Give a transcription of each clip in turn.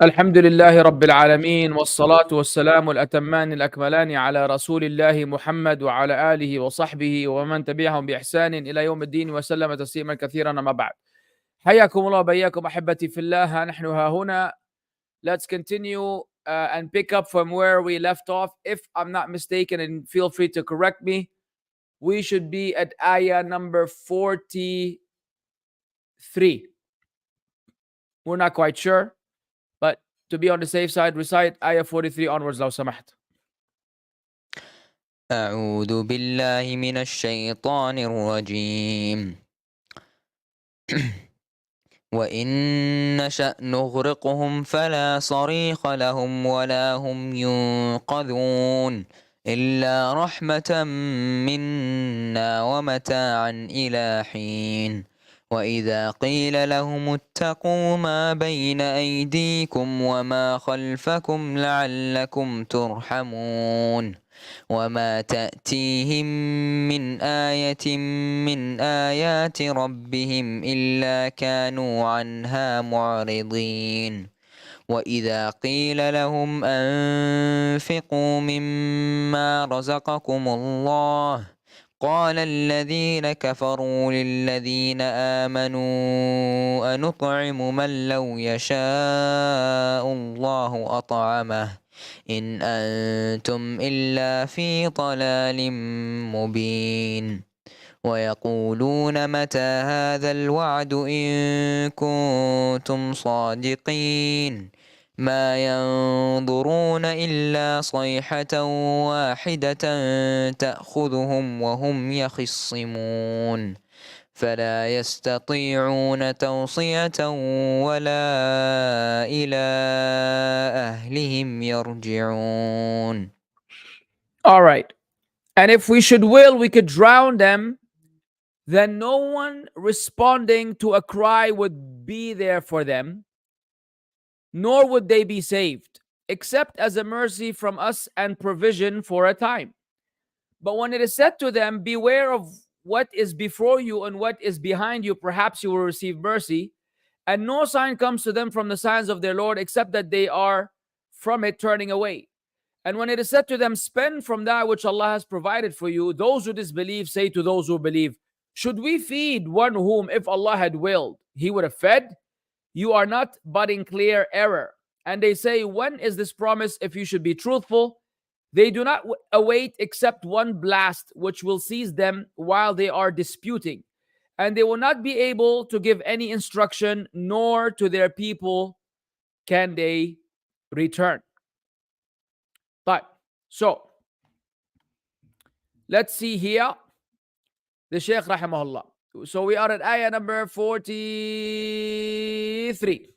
الحمد لله رب العالمين والصلاة والسلام الأتمان الأكملان على رسول الله محمد وعلى آله وصحبه ومن تبعهم بإحسان إلى يوم الدين وسلم تسليما كثيرا. أما بعد، حياكم الله وبياكم أحبتي في الله. نحن ها هنا. Let's continue and pick up from where we left off. If I'm not mistaken, and feel free to correct me, we should be at ayah number 43. We're not quite sure, but to be on the safe side, recite ayah 43 onwards لو سمحت. أعوذ بالله من الشيطان الرجيم. وإن نشأ نغرقهم فلا صريخ لهم ولا هم ينقذون إلا رحمة منا ومتاعا إلى حين. وإذا قيل لهم اتقوا ما بين أيديكم وما خلفكم لعلكم ترحمون وما تأتيهم من آية من آيات ربهم إلا كانوا عنها معرضين. وإذا قيل لهم أنفقوا مما رزقكم الله قال الذين كفروا للذين آمنوا أنطعم من لو يشاء الله أطعمه إن أنتم إلا في ضلال مبين. ويقولون متى هذا الوعد إن كنتم صادقين ما ينظرون إلا صيحة واحدة تأخذهم وهم يخصمون فلا يستطيعون توصية ولا إلى أهلهم يرجعون. All right. And if we should will, we could drown them. Then no one responding to a cry would be there for them, nor would they be saved, except as a mercy from us and provision for a time. But when it is said to them, beware of what is before you and what is behind you, perhaps you will receive mercy, and no sign comes to them from the signs of their Lord, except that they are from it turning away. And when it is said to them, spend from that which Allah has provided for you, those who disbelieve say to those who believe, should we feed one whom, if Allah had willed, He would have fed? You are not but in clear error. And they say, when is this promise if you should be truthful? They do not await except one blast, which will seize them while they are disputing. And they will not be able to give any instruction, nor to their people can they return. But so let's see here the Shaykh rahimahullah. So we are at ayah number 43.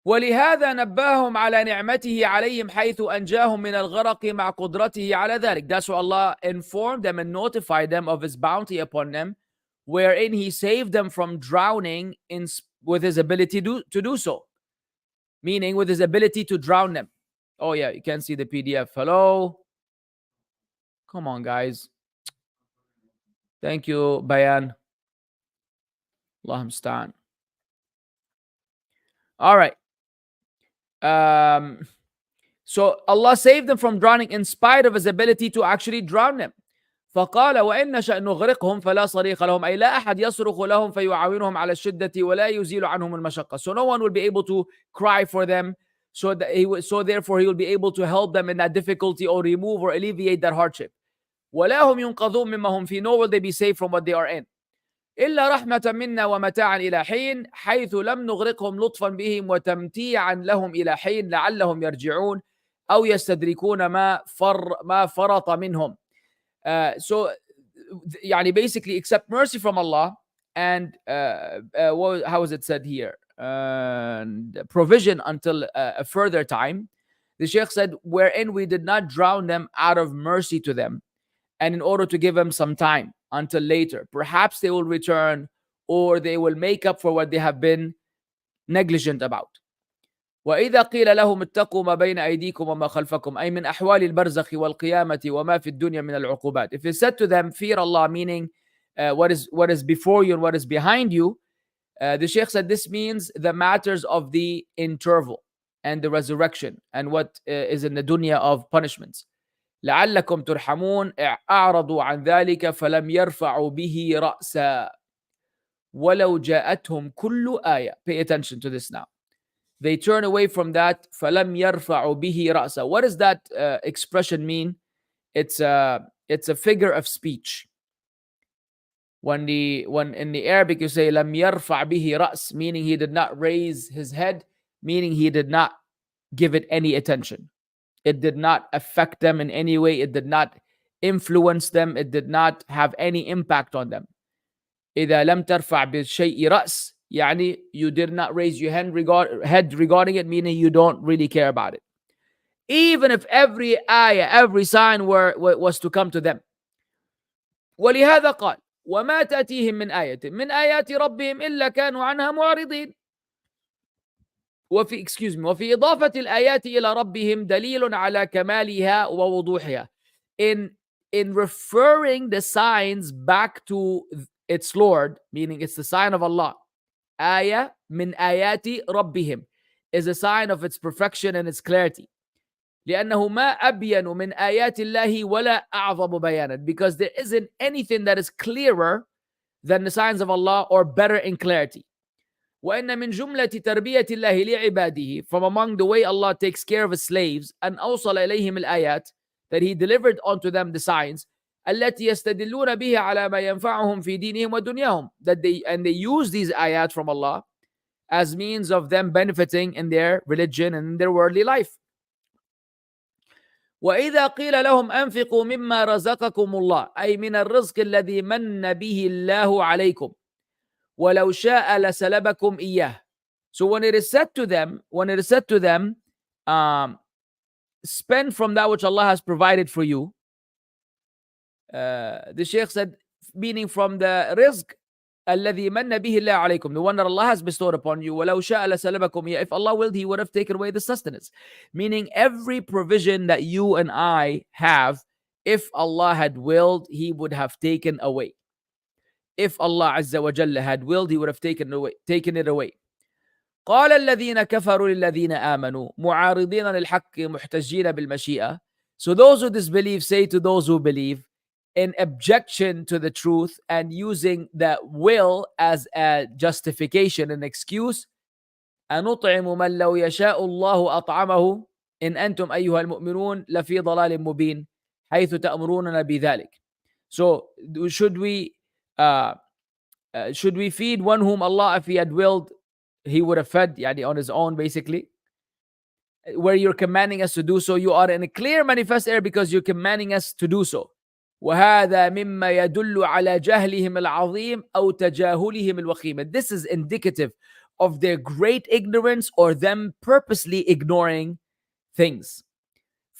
ولهذا نباهم على نعمته عليهم حيث أنجاهم من الغرق مع قدرته على ذلك. That's why Allah informed them and notified them of His bounty upon them, wherein He saved them from drowning with His ability to do so. Meaning with His ability to drown them. Oh yeah, you can see the PDF. Hello? Come on, guys. Thank you, Bayan. Allahumma musta'an. All right. So Allah saved them from drowning in spite of His ability to actually drown them. فقال وإن نشأ نغرقهم فلا صريخ لهم أي لا أحد يصرخ لهم فيعاونهم على الشدة ولا يزيل عنهم المشقة. So no one will be able to cry for them, so therefore He will be able to help them in that difficulty or remove or alleviate that hardship. ولا هم ينقذون مما هم فيه, nor will they be saved from what they are in. إلا رحمة منا ومتاعا إلى حين حيث لم نغرقهم لطفا بهم وتمتيعا لهم إلى حين لعلهم يرجعون أو يستدركون ما فرط منهم. So يعني basically accept mercy from Allah and how is it said here? Provision until a further time. The Shaykh said, wherein we did not drown them out of mercy to them, and in order to give them some time until later. Perhaps they will return, or they will make up for what they have been negligent about. وإذا قيل لهم اتقوا ما بين أيديكم وما خلفكم أي من أحوال البرزخ والقيامة وما في الدنيا من العقوبات. If it's said to them, fear Allah, meaning what is before you and what is behind you, The Sheikh said this means the matters of the interval and the resurrection and what is in the dunya of punishments. لعلكم ترحمون أعرضوا عن ذلك فلم يرفعوا به رأسا ولو جاءتهم كل آية. Pay attention to this now. They turn away from that. فلم يرفعوا به رأسا. What does that expression mean? It's a figure of speech. When in the Arabic you say لم يرفع به رأس, meaning he did not raise his head, meaning he did not give it any attention. It did not affect them in any way. It did not influence them. It did not have any impact on them. إذا لم ترفع بالشيء رأس, يعني you did not raise your head regarding it, meaning you don't really care about it. Even if every ayah, every sign was to come to them. ولهذا قال وما تأتيهم من آية من آيات ربهم إلا كانوا عنها معرضين. وفي إضافة الآيات إلى ربهم دليل على كمالها ووضوحها. In referring the signs back to its Lord, meaning it's the sign of Allah. آية من آيات ربهم is a sign of its perfection and its clarity. لأنه ما أبين من آيات الله ولا أعظم بيانا, because there isn't anything that is clearer than the signs of Allah or better in clarity. وإن من جملة تربية الله لعباده, from among the way Allah takes care of his slaves, أن أوصل إليهم الآيات, that he delivered unto them the signs, التي يستدلون بها على ما ينفعهم في دينهم ودنياهم, that they use these ayat from Allah as means of them benefiting in their religion and in their worldly life. وإذا قيل لهم أنفقوا مما رزقكم الله, أي من الرزق الذي من به الله عليكم, ولو شاء لسلبكم إياه. So when it is said to them, spend from that which Allah has provided for you, the Shaykh said, meaning from the rizq الذي من به الله عليكم, the one that Allah has bestowed upon you, ولو شاء لسلبكم إياه. If Allah willed, he would have taken away the sustenance. Meaning every provision that you and I have, if Allah had willed, he would have taken away. If Allah Azza wa Jalla had willed, he would have taken it away. قال الذين كفروا للذين آمنوا معارضين للحق محتجين بالمشيئة. So those who disbelieve say to those who believe, in objection to the truth and using the will as a justification and excuse, أنطعم من لو يشاء الله أطعمه إن أنتم أيها المؤمنون لفي ضلال مبين حيث تأمروننا بذلك. So should we feed one whom Allah, if he had willed, he would have fed, yani on his own, basically? Where you're commanding us to do so, you are in a clear manifest error because you're commanding us to do so. وهذا مما يدل على جهلهم العظيم أو تجاهلهم الوخيم. This is indicative of their great ignorance or them purposely ignoring things.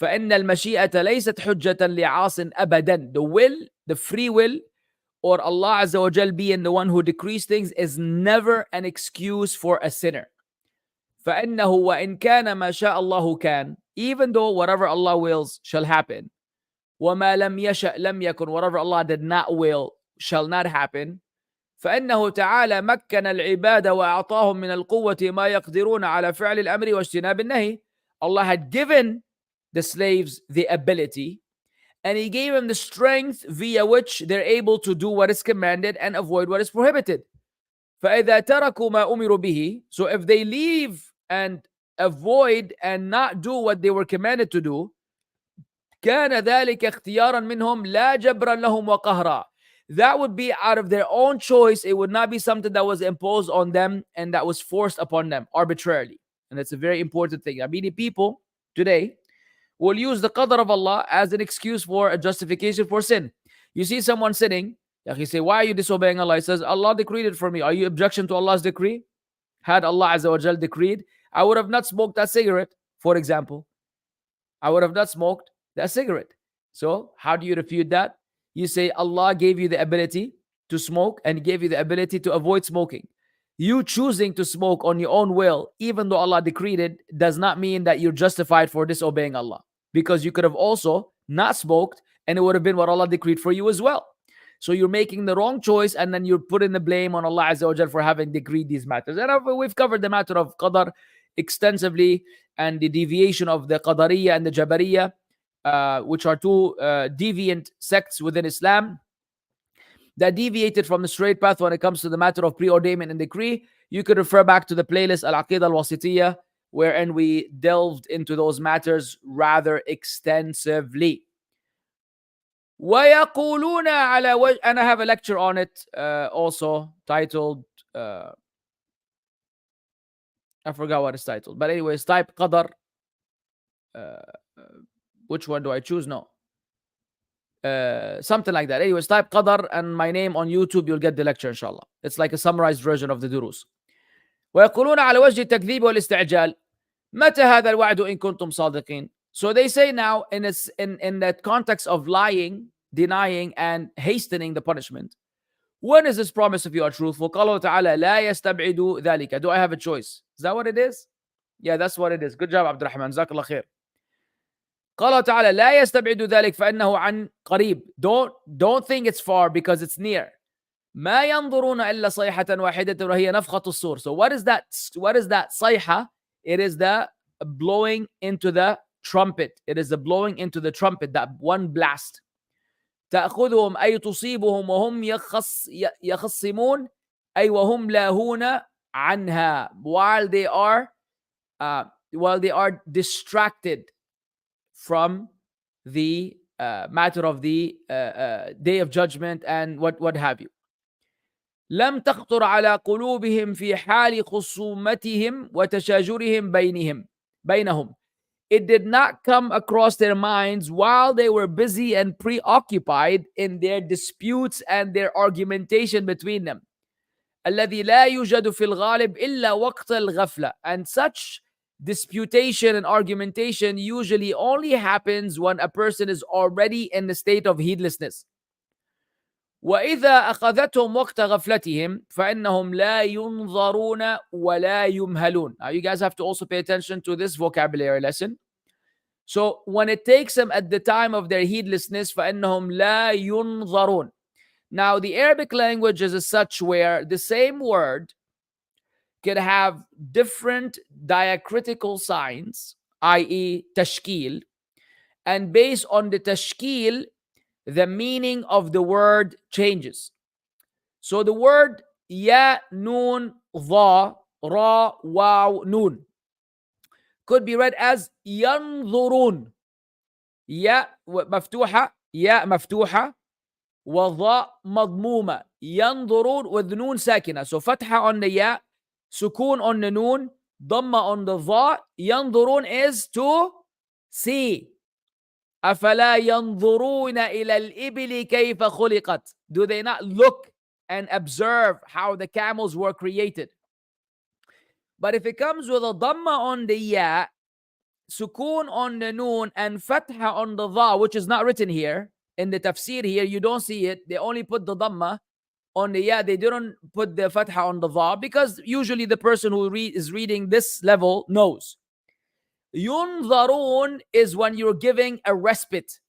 فإن المشيئة ليست حجة لعاص أبدا. The will, the free will, or Allah Azza wa Jal being the one who decrees things, is never an excuse for a sinner. فإنه وإن كان ما شاء الله كان, even though whatever Allah wills shall happen. وما لم يشأ لم يكن, whatever Allah did not will shall not happen. فإنه تعالى مكن العباد وأعطاهم من القوة ما يقدرون على فعل الأمر واجتناب النهي. Allah had given the slaves the ability, and he gave them the strength via which they're able to do what is commanded and avoid what is prohibited. فإذا تركوا ما أمروا به, so if they leave and avoid and not do what they were commanded to do, كان ذلك اختيارا منهم لا جبرا لهم وقهرا. That would be out of their own choice. It would not be something that was imposed on them and that was forced upon them arbitrarily. And that's a very important thing. I mean, people today will use the qadr of Allah as an excuse for a justification for sin. You see someone sinning, he say, why are you disobeying Allah? He says, Allah decreed it for me. Are you objection to Allah's decree? Had Allah Azza wa Jal decreed, I would have not smoked that cigarette, for example. I would have not smoked that cigarette. So how do you refute that? You say Allah gave you the ability to smoke and gave you the ability to avoid smoking. You choosing to smoke on your own will, even though Allah decreed it, does not mean that you're justified for disobeying Allah. Because you could have also not smoked and it would have been what Allah decreed for you as well. So you're making the wrong choice, and then you're putting the blame on Allah Azza wa Jal for having decreed these matters. And we've covered the matter of Qadar extensively, and the deviation of the Qadariya and the Jabariya, which are two deviant sects within Islam that deviated from the straight path when it comes to the matter of preordainment and decree. You could refer back to the playlist Al-Aqidah Al-Wasitiyah, wherein we delved into those matters rather extensively. وَيَقُولُونَ عَلَى and I have a lecture on it also titled, I forgot what it's titled, but anyways, type Qadar. Which one do I choose? No. Something like that. Anyways, type Qadar and my name on YouTube, you'll get the lecture inshallah. It's like a summarized version of the durus. ويقولون على وجه التكذيب والاستعجال متى هذا الوعد إن كنتم صادقين. So they say now in that context of lying, denying, and hastening the punishment, when is this promise if you are truthful? قالوا تعالى لا يستبعد ذلك. Do I have a choice? Is that what it is? Yeah, that's what it is. Good job, Abdul Rahman. جزاك الله خير. قال تعالى لا يستبعد ذلك فإنه عن قريب. Don't think it's far because it's near. ما ينظرون إلا صيحة واحدة وهي نفخة الصور. So what is that? What is that صيحة? It is the blowing into the trumpet. It is the blowing into the trumpet, that one blast. تأخذهم أي تصيبهم وهم يخصمون أي وهم لاهون عنها, while they are distracted from the matter of the day of judgment and what have you. لم تخطر على قلوبهم في حال خصومتهم وتشاجرهم بينهم. It did not come across their minds while they were busy and preoccupied in their disputes and their argumentation between them. الذي لا يوجد في الغالب إلا وقت الغفلة. And such disputation and argumentation usually only happens when a person is already in the state of heedlessness. وإذا أخذتهم وقت غفلتهم فإنهم لا ينظرون ولا يمهلون. Now you guys have to also pay attention to this vocabulary lesson. So when it takes them at the time of their heedlessness فإنهم لا ينظرون. Now the Arabic language is such where the same word can have different diacritical signs, i.e. tashkil, and based on the tashkil, the meaning of the word changes. So the word ya, nun, dha, ra, waw, nun could be read as yanzurun. Ya maftuha, wa dha madmuma. Yanzurun with nun sakina. So fatha on the ya, sukun on the nun, dhamma on the dha. Yanzurun is to see. أفلا ينظرون إلى الإبل كيف خلقت. Do they not look and observe how the camels were created? But if it comes with a dhamma on the ya, sukun on the noon, and fatha on the dha, which is not written here in the tafsir here, you don't see it. They only put the dhamma on the ya. They didn't put the fatha on the dha because usually the person who is reading this level knows. Yunzarun is when you're giving a respite,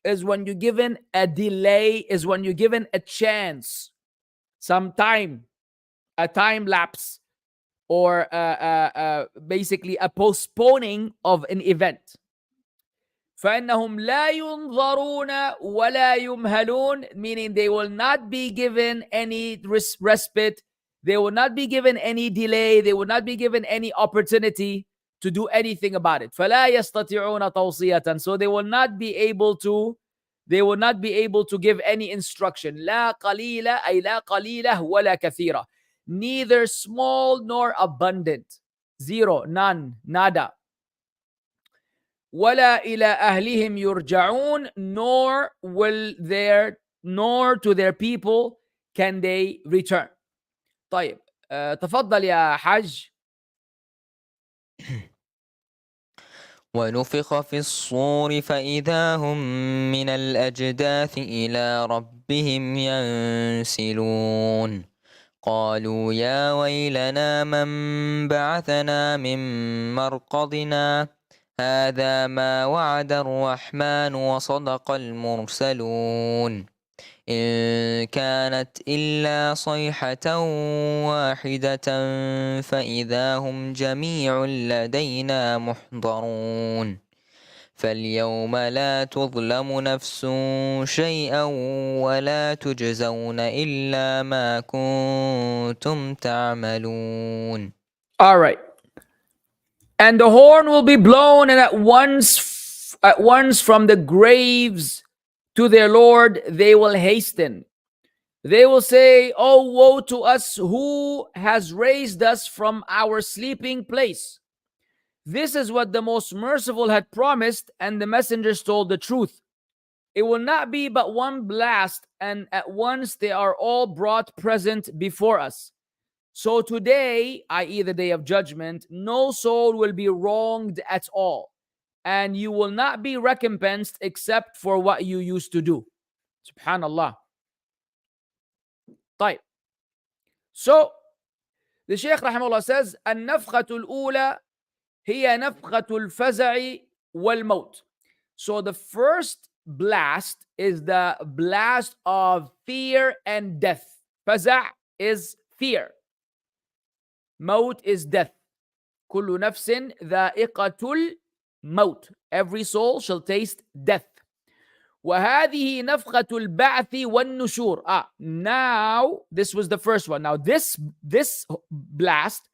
is when you're given a delay, is when you're given a chance, some time, a time lapse, or basically a postponing of an event. فإنهم لا ينظرون ولا يمهلون, meaning they will not be given any respite, they will not be given any delay, they will not be given any opportunity to do anything about it. فلا يستطيعون توصية. So they will not be able to give any instruction. لا قليلة أي لا قليلة ولا كثيرة. Neither small nor abundant. Zero, none, nada. ولا إلى أهلهم يرجعون, nor to their people can they return. طيب تفضل يا حاج. ونفخ في الصور فإذا هم من الأجداث إلى ربهم ينسلون قالوا يا ويلنا من بعثنا من مرقدنا هذا ما وعد الرحمن وصدق المرسلون إن كانت إلا صيحة واحدة فإذا هم جميع لدينا محضرون فاليوم لا تظلم نفس شيئا ولا تجزون إلا ما كنتم تعملون. All right. And the horn will be blown, and at once from the graves to their Lord they will hasten. They will say, "Oh, woe to us, who has raised us from our sleeping place." This is what the Most Merciful had promised, and the messengers told the truth. It will not be but one blast, and at once they are all brought present before us. So today, i.e., the day of judgment, no soul will be wronged at all, and you will not be recompensed except for what you used to do. Subhanallah. طيب. So the Shaykh rahimahullah says, النفخة الأولى هي نفخة الفزع والموت. So the first blast is the blast of fear and death. فزع is fear. Maut is death. كل نفس ذائقة الموت. Every soul shall taste death. وهذه نفخة البعث والنشور. Now this was the first one. Now this blast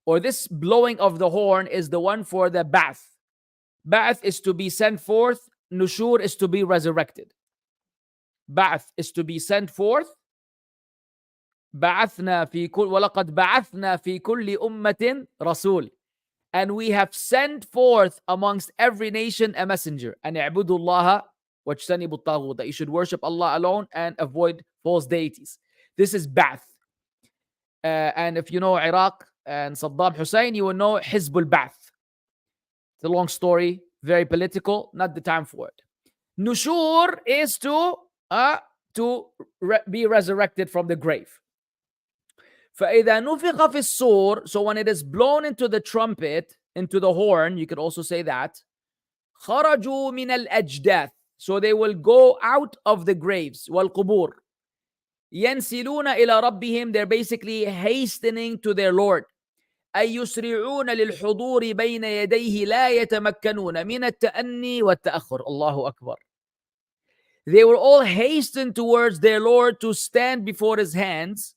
or this blowing of the horn is the one for the ba'th. Ba'th is to be sent forth. Nushur is to be resurrected. Ba'th is to be sent forth. بعثنا في كل ولقد بعثنا في كل أمة رسول. And we have sent forth amongst every nation a messenger. أن اعبدوا الله واجتنبوا الطاغوت. That you should worship Allah alone and avoid false deities. This is Ba'th. And if you know Iraq and Saddam Hussein, you will know Hizb al-Ba'th. It's a long story, very political, not the time for it. Nushur is to be resurrected from the grave. فَإِذَا نُفِخَ فِي الصُّورِ. So when it is blown into the trumpet, into the horn, you could also say that. خَرَجُوا مِنَ الْأَجْدَاثِ. So they will go out of the graves. وَالْقُبُورِ. يَنْسِلُونَ إِلَى رَبِّهِمْ. They're basically hastening to their Lord. أي يسرعون للحضور بين يديه لا يتمكنون من التأني والتأخر. الله أكبر. They will all hasten towards their Lord to stand before his hands,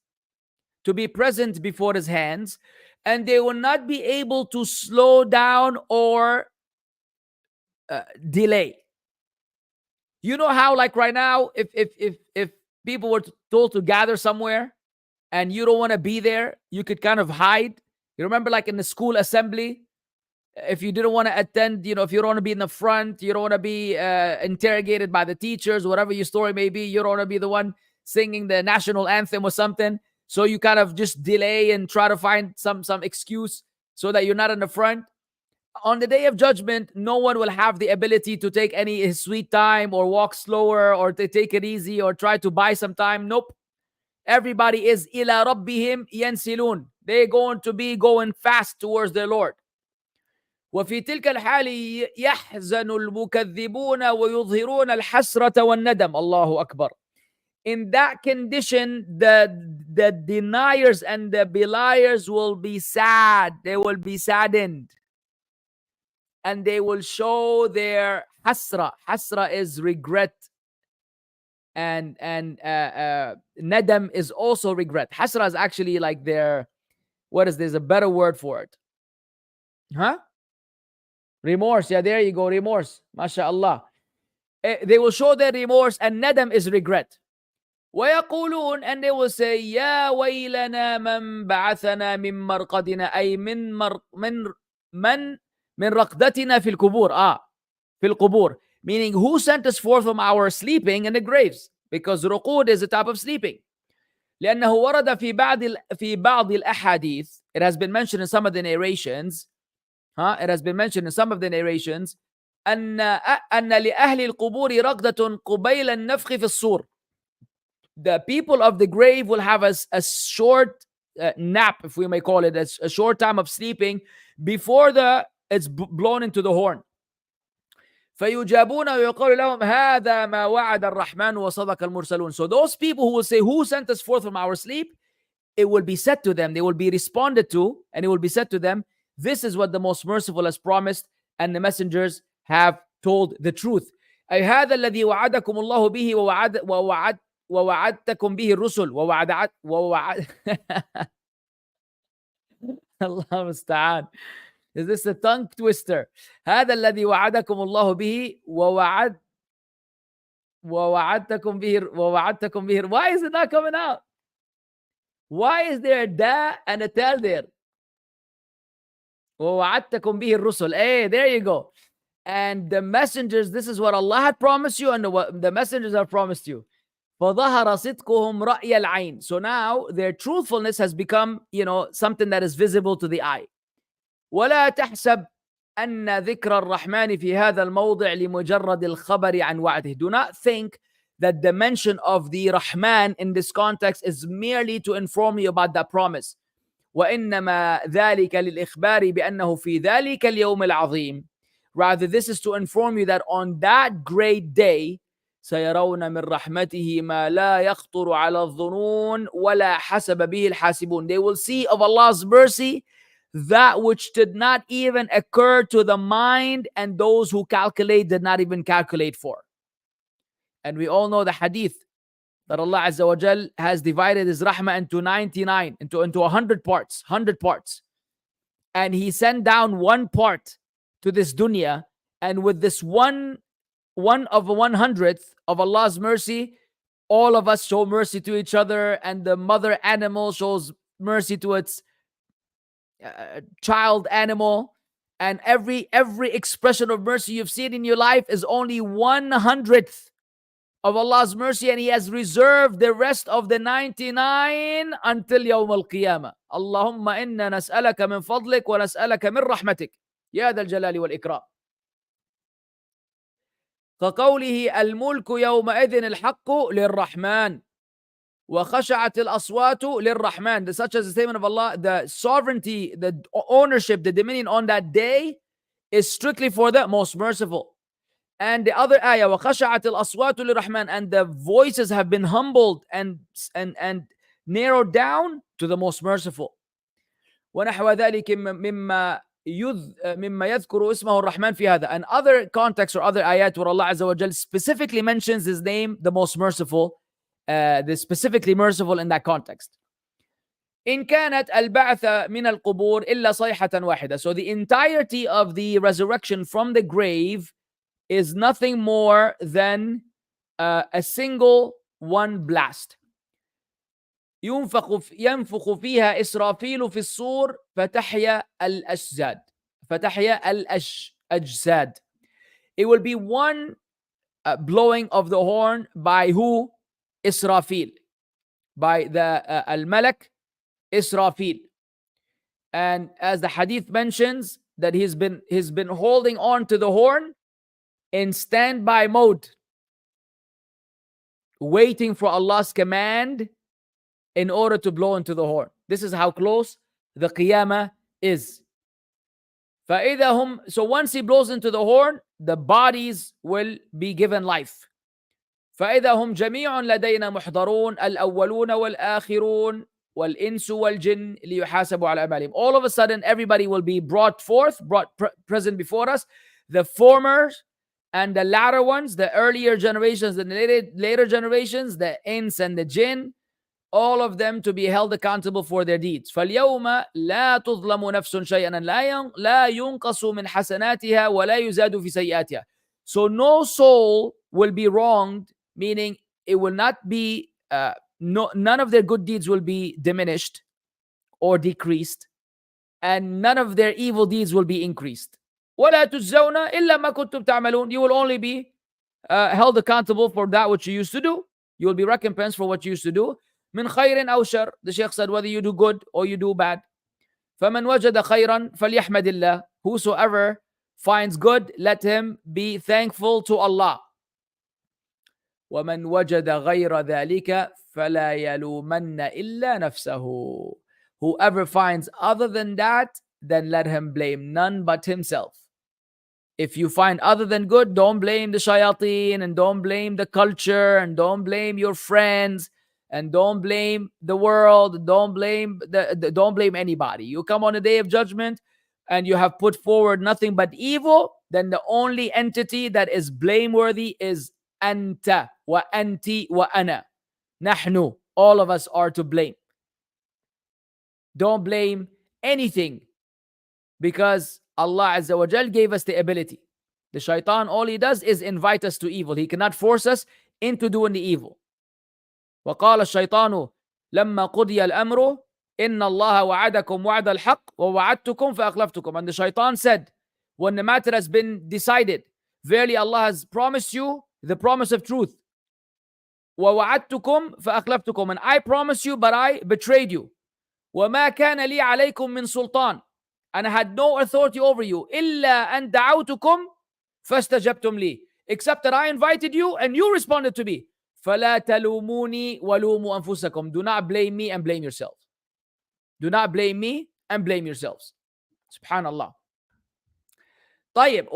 to be present before his hands, and they will not be able to slow down or delay. You know how, like right now, if people were told to gather somewhere and you don't want to be there, you could kind of hide. You remember, like in the school assembly, if you didn't want to attend, if you don't want to be in the front, you don't want to be interrogated by the teachers, whatever your story may be, you don't want to be the one singing the national anthem or something. So you kind of just delay and try to find some excuse so that you're not in the front. On the day of judgment, no one will have the ability to take any sweet time or walk slower or to take it easy or try to buy some time. Nope. Everybody is إِلَى رَبِّهِمْ يَنْسِلُونَ. They're going to be going fast towards their Lord. وفي تلك الحال يحزن المكذبون ويظهرون الحسرة والندم. الله أكبر. In that condition, the deniers and the beliers will be sad. They will be saddened. And they will show their hasra. Hasra is regret. And nadam is also regret. Hasra is actually like there's a better word for it. Huh? Remorse. Yeah, there you go. Remorse. MashaAllah. They will show their remorse, and nadam is regret. ويقولون, and they will say, يا ويلنا من بعثنا من مرقدنا, أي من رقدتنا في القبور. في القبور, meaning who sent us forth from our sleeping in the graves, because رقود is a type of sleeping. لأنه ورد في بعض الأحاديث, it has been mentioned in some of the narrations, it has been mentioned in some of the narrations, أن لأهل القبور رقدة قبيل النفخ في الصور. The people of the grave will have a short nap, if we may call it, a short time of sleeping before it's blown into the horn. فيجابون ويقول لهم هذا ما وعد الرحمن وصدق المرسلون. So those people who will say, who sent us forth from our sleep? It will be said to them, they will be responded to, and it will be said to them, this is what the most merciful has promised, and the messengers have told the truth. أي هذا الذي وعدكم الله به ووعدتكم به الرسل الله المستعان. Is this a tongue twister? هذا الذي وعدكم الله به ووعدتكم به. Why is it not coming out? Why is there a da and a tal there? ووعدتكم به الرسل. Hey, there you go. And the messengers, this is what Allah had promised you, and the messengers have promised you. فظهر صدقهم رأي العين. So now their truthfulness has become, something that is visible to the eye. ولا تحسب أن ذكر الرحمن في هذا الموضع لمجرد الخبر عن وعده. Do not think that the mention of the Rahman in this context is merely to inform you about that promise. وإنما ذلك للإخبار بأنه في ذلك اليوم العظيم. Rather, this is to inform you that on that great day سيرون من رحمته ما لا يخطر على الظنون ولا حسب به الحاسبون. They will see of Allah's mercy that which did not even occur to the mind, and those who calculate did not even calculate for. And we all know the hadith that Allah Azza wa Jal has divided His rahmah into 99, into 100 parts, 100 parts. And He sent down one part to this dunya, and with this one of 100th of Allah's mercy, all of us show mercy to each other, and the mother animal shows mercy to its child animal, and every expression of mercy you've seen in your life is only 100th of Allah's mercy, and He has reserved the rest of the 99 until يوم القيامة. اللهم إنا نسألك من فضلك ونسألك من رحمتك يا ذا الجلال والإكرام. كقوله الملك يومئذ الحق للرحمن وخشعت الأصوات للرحمن. Such as the statement of Allah, the sovereignty, the ownership, the dominion on that day is strictly for the most merciful. And the other ayah, وَخَشَعَتِ الْأَصْوَاتُ لِلرَّحْمَنِ, and the voices have been humbled and narrowed down to the most merciful. وَنَحْوَ ذَلِكَ مِمَّا يذكر اسمه الرحمن في هذا. And other contexts or other ayat where Allah Azza wa Jal specifically mentions His name, the most merciful, the specifically merciful in that context. إن كانت البعث من القبور إلا صيحة واحدة. So the entirety of the resurrection from the grave is nothing more than a single one blast. ينفخ فيها إسرافيل في الصور فتحيا الأجساد. It will be one blowing of the horn by who? Israfil, by the al-Malak Israfil. And as the hadith mentions, that he's been holding on to the horn in standby mode, waiting for Allah's command in order to blow into the horn. This is how close the Qiyamah is. So once he blows into the horn, the bodies will be given life. فإذا هم جميع لدينا محضرون الأولون والآخرون والإنس والجن ليحاسبوا على أعمالهم. All of a sudden, everybody will be brought present before us. The former and the latter ones, the earlier generations and the later generations, the ins and the jinn, all of them to be held accountable for their deeds. فَالْيَوْمَ لَا تُظْلَمُ نَفْسٌ شَيْئًا لَا يُنْقَصُ مِنْ حَسَنَاتِهَا وَلَا يُزَادُ فِي سَيِّئَاتِهَا. So no soul will be wronged, meaning it will not be, none of their good deeds will be diminished or decreased, and none of their evil deeds will be increased. وَلَا تُجْزَوْنَ إِلَّا مَا كُنْتُمْ تَعْمَلُونَ. You will only be held accountable for that which you used to do. You will be recompensed for what you used to do. من خير أو شر. The Shaykh said, whether you do good or you do bad. فَمَنْ وَجَدَ خَيْرًا فَلْيَحْمَدِ اللَّهِ. Whosoever finds good, let him be thankful to Allah. وَمَنْ وَجَدَ غَيْرَ ذَلِكَ فَلَا يَلُومَنَّ إِلَّا نَفْسَهُ. Whoever finds other than that, then let him blame none but himself. If you find other than good, don't blame the shayateen, and don't blame the culture, and don't blame your friends, and don't blame the world, don't blame don't blame anybody. You come on a day of judgment and you have put forward nothing but evil, then the only entity that is blameworthy is anta wa anti wa ana. Nahnu. All of us are to blame. Don't blame anything, because Allah Azza wa Jal gave us the ability. The shaitan, all he does is invite us to evil. He cannot force us into doing the evil. وقال الشيطان لما قضي الأمر إن الله وعدكم وعد الحق ووعدتكم فأخلفتكم. And the shaitan said, when the matter has been decided, verily Allah has promised you the promise of truth. ووعدتكم فأخلفتكم, and I promised you, but I betrayed you. وما كان لي عليكم من سلطان, and I had no authority over you. إلا أن دعوتكم فاستجبتم لي, except that I invited you and you responded to me. فلا تلوموني ولوموا أنفسكم. Do not blame me and blame yourselves. Do not blame me and blame yourselves. Subhanallah. طيب.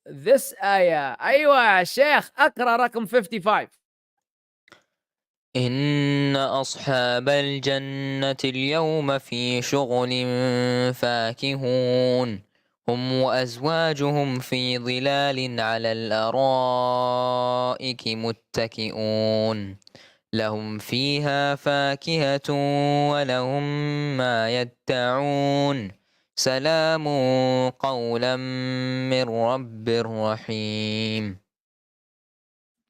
This ayah. أيوة شيخ, أقرأ رقم 55. إن أصحاب الجنة اليوم في شغل فاكهون هم وأزواجهم في ظلال على الأرائك متكئون لهم فيها فاكهة ولهم ما يدعون سلام قولا من رب رحيم.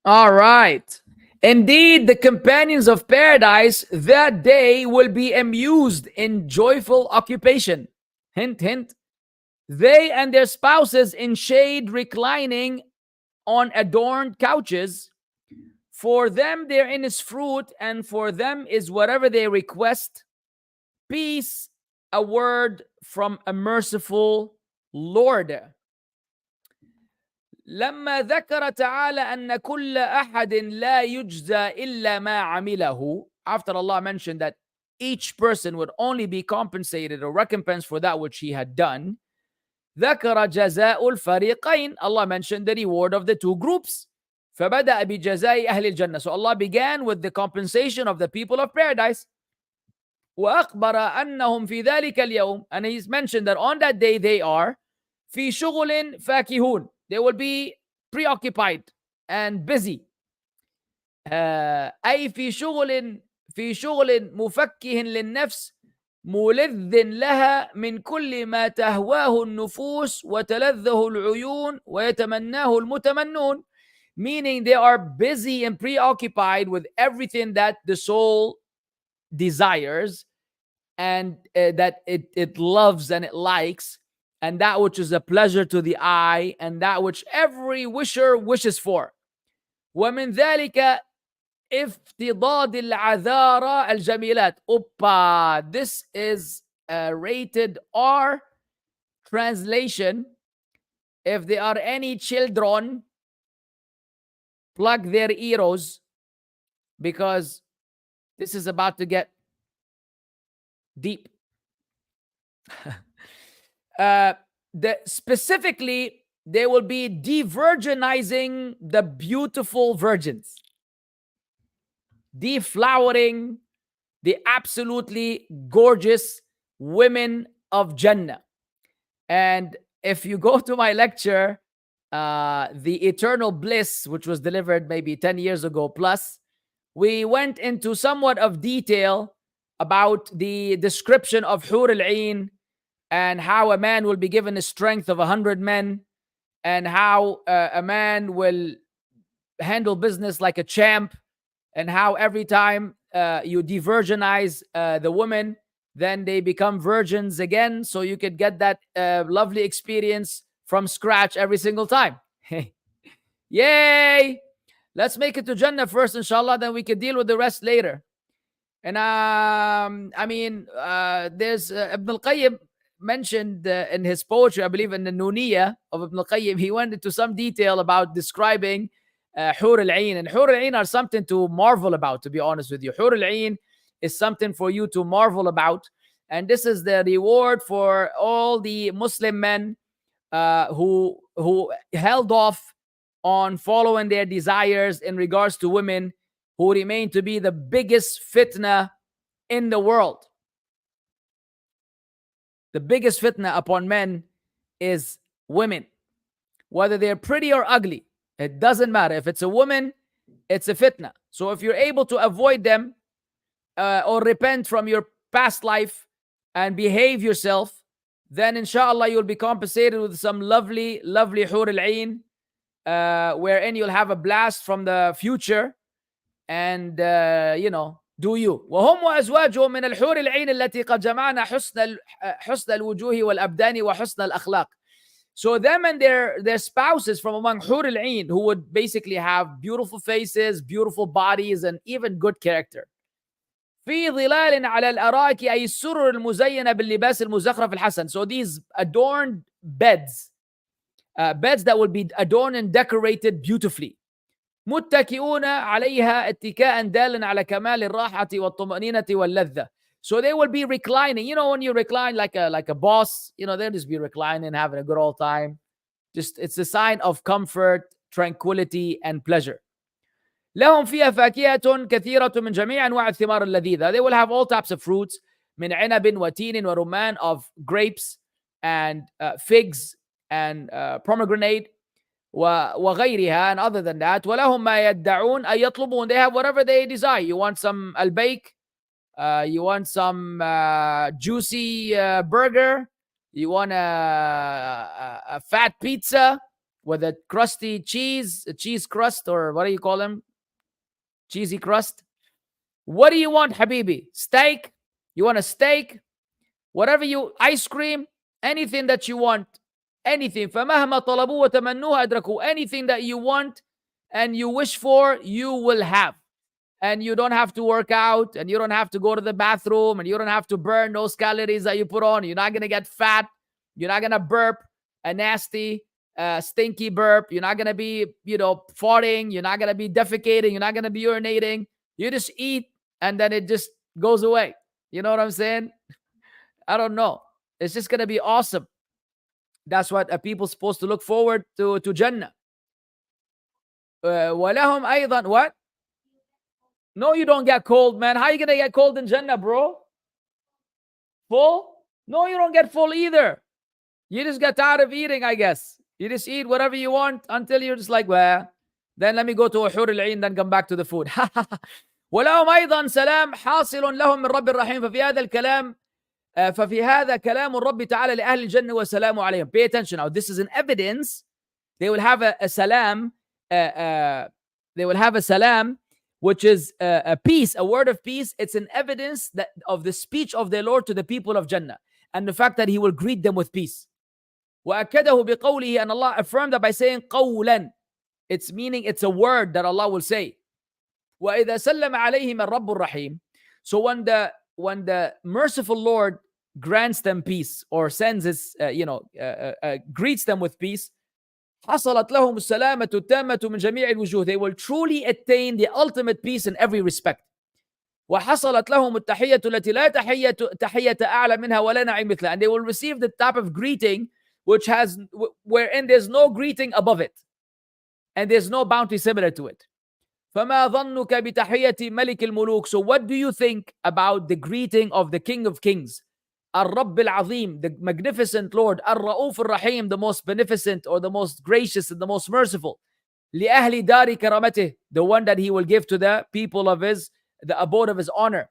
All right. Indeed, the companions of paradise that day will be amused in joyful occupation. Hint, hint. They and their spouses in shade reclining on adorned couches. For them therein is fruit, and for them is whatever they request. Peace, a word from a merciful Lord. لما ذكر تعالى أن كل أحد لا يجزى إلا ما عمله. After Allah mentioned that each person would only be compensated or recompensed for that which he had done, ذكر جزاء الفريقين. Allah mentioned the reward of the two groups. فبدأ بجزاء أهل الجنة. So Allah began with the compensation of the people of paradise. وأخبر أنهم في ذلك اليوم, and he's mentioned that on that day they are في شغل فاكهون. They will be preoccupied and busy. أي في شغل مفكه للنفس ملذ لها من كل ما تهواه النفوس وتلذه العيون ويتمناه المتمنون. Meaning they are busy and preoccupied with everything that the soul desires and that it loves and it likes, and that which is a pleasure to the eye, and that which every wisher wishes for. ومن ذلك افتضاد العذارى الجميلات. This is a rated R translation. If there are any children, plug their ears, because this is about to get deep. Specifically, they will be de-virginizing the beautiful virgins, deflowering the absolutely gorgeous women of Jannah. And if you go to my lecture, The Eternal Bliss, which was delivered maybe 10 years ago plus, we went into somewhat of detail about the description of Hur al-Ain, and how a man will be given the strength of 100 men, and how a man will handle business like a champ, and how every time you de-virginize the woman, then they become virgins again, so you could get that lovely experience from scratch every single time. Yay! Let's make it to Jannah first, inshallah, then we can deal with the rest later. And there's Ibn al-Qayyim mentioned in his poetry, I believe in the Nuniyah of Ibn al-Qayyim, he went into some detail about describing Hur al-Ain. And Hur al-Ain are something to marvel about, to be honest with you. Hur al-Ain is something for you to marvel about. And this is the reward for all the Muslim men who held off on following their desires in regards to women, who remain to be the biggest fitna in the world. The biggest fitna upon men is women, whether they're pretty or ugly. It doesn't matter. If it's a woman, it's a fitna. So if you're able to avoid them or repent from your past life and behave yourself, then inshallah you'll be compensated with some lovely, lovely hur al-ain, wherein you'll have a blast from the future. And do you. وهم وأزواجهم من الحور العين التي قد جمعنا حسن الوجوه والأبدان وحسن الأخلاق. So them and their spouses from among حور العين, who would basically have beautiful faces, beautiful bodies, and even good character. في ظلال على الأرائك أي السرر المزينة باللباس المزخرف الحسن. So these adorned beds, beds that will be adorned and decorated beautifully. متكئون عليها اتكاء دال على كمال الراحة والطمأنينة واللذة. So they will be reclining. You know, when you recline like a boss, they'll just be reclining, having a good old time. Just, it's a sign of comfort, tranquility, and pleasure. لهم فيها فاكهة كثيرة من جميع أنواع الثمار اللذيذة. They will have all types of fruits, من عنب وتين ورمان, of grapes and figs and pomegranate وغيرها, and other than that. ولهم ما يدعون أي يطلبون. They have whatever they desire. You want some albake, you want some juicy burger, you want a fat pizza with a crusty cheese, a cheese crust, or what do you call them? Cheesy crust. What do you want, Habibi? Steak? You want a steak? Whatever you, ice cream, anything that you want, anything. فَمَهْمَا طَلَبُوا وَتَمَنُّوهَا أَدْرَكُوا. Anything that you want and you wish for, you will have. And you don't have to work out, and you don't have to go to the bathroom, and you don't have to burn those calories that you put on. You're not going to get fat. You're not going to burp a nasty, stinky burp. You're not going to be, farting. You're not going to be defecating. You're not going to be urinating. You just eat, and then it just goes away. You know what I'm saying? I don't know. It's just going to be awesome. That's what people supposed to look forward to Jannah. وَلَهُمْ أَيْضًا. What? No, you don't get cold, man. How are you going to get cold in Jannah, bro? Full? No, you don't get full either. You just get tired of eating, I guess. You just eat whatever you want until you're just like, well, then let me go to a حور العين, then come back to the food. ولهم أيضا سلام حاصل لهم من رب الرحيم. ففي هذا كلام الرب تعالى لأهل الجنة وسلام عليهم. Pay attention now. This is an evidence. They will have a salam. They will have a salam, which is a peace, a word of peace. It's an evidence that of the speech of their Lord to the people of Jannah, and the fact that He will greet them with peace. وأكده بقوله, and Allah affirmed that by saying قولا. It's meaning it's a word that Allah will say. وإذا سلم عليهم الرب الرحيم. So when the merciful Lord grants them peace, or sends his, greets them with peace, حصلت لهم السلامة التامة من جميع الوجوه. They will truly attain the ultimate peace in every respect. وحصلت لهم التحية التي لا تحية أعلى منها ولا نعيم مثلها. And they will receive the type of greeting wherein there's no greeting above it, and there's no bounty similar to it. فما ظنك بتحية ملك الملوك. So what do you think about the greeting of the King of Kings, الرب العظيم, the magnificent Lord, الرؤوف الرحيم, the most beneficent, or the most gracious and the most merciful, لأهل دار كرامته, the one that He will give to the people of the abode of His honor,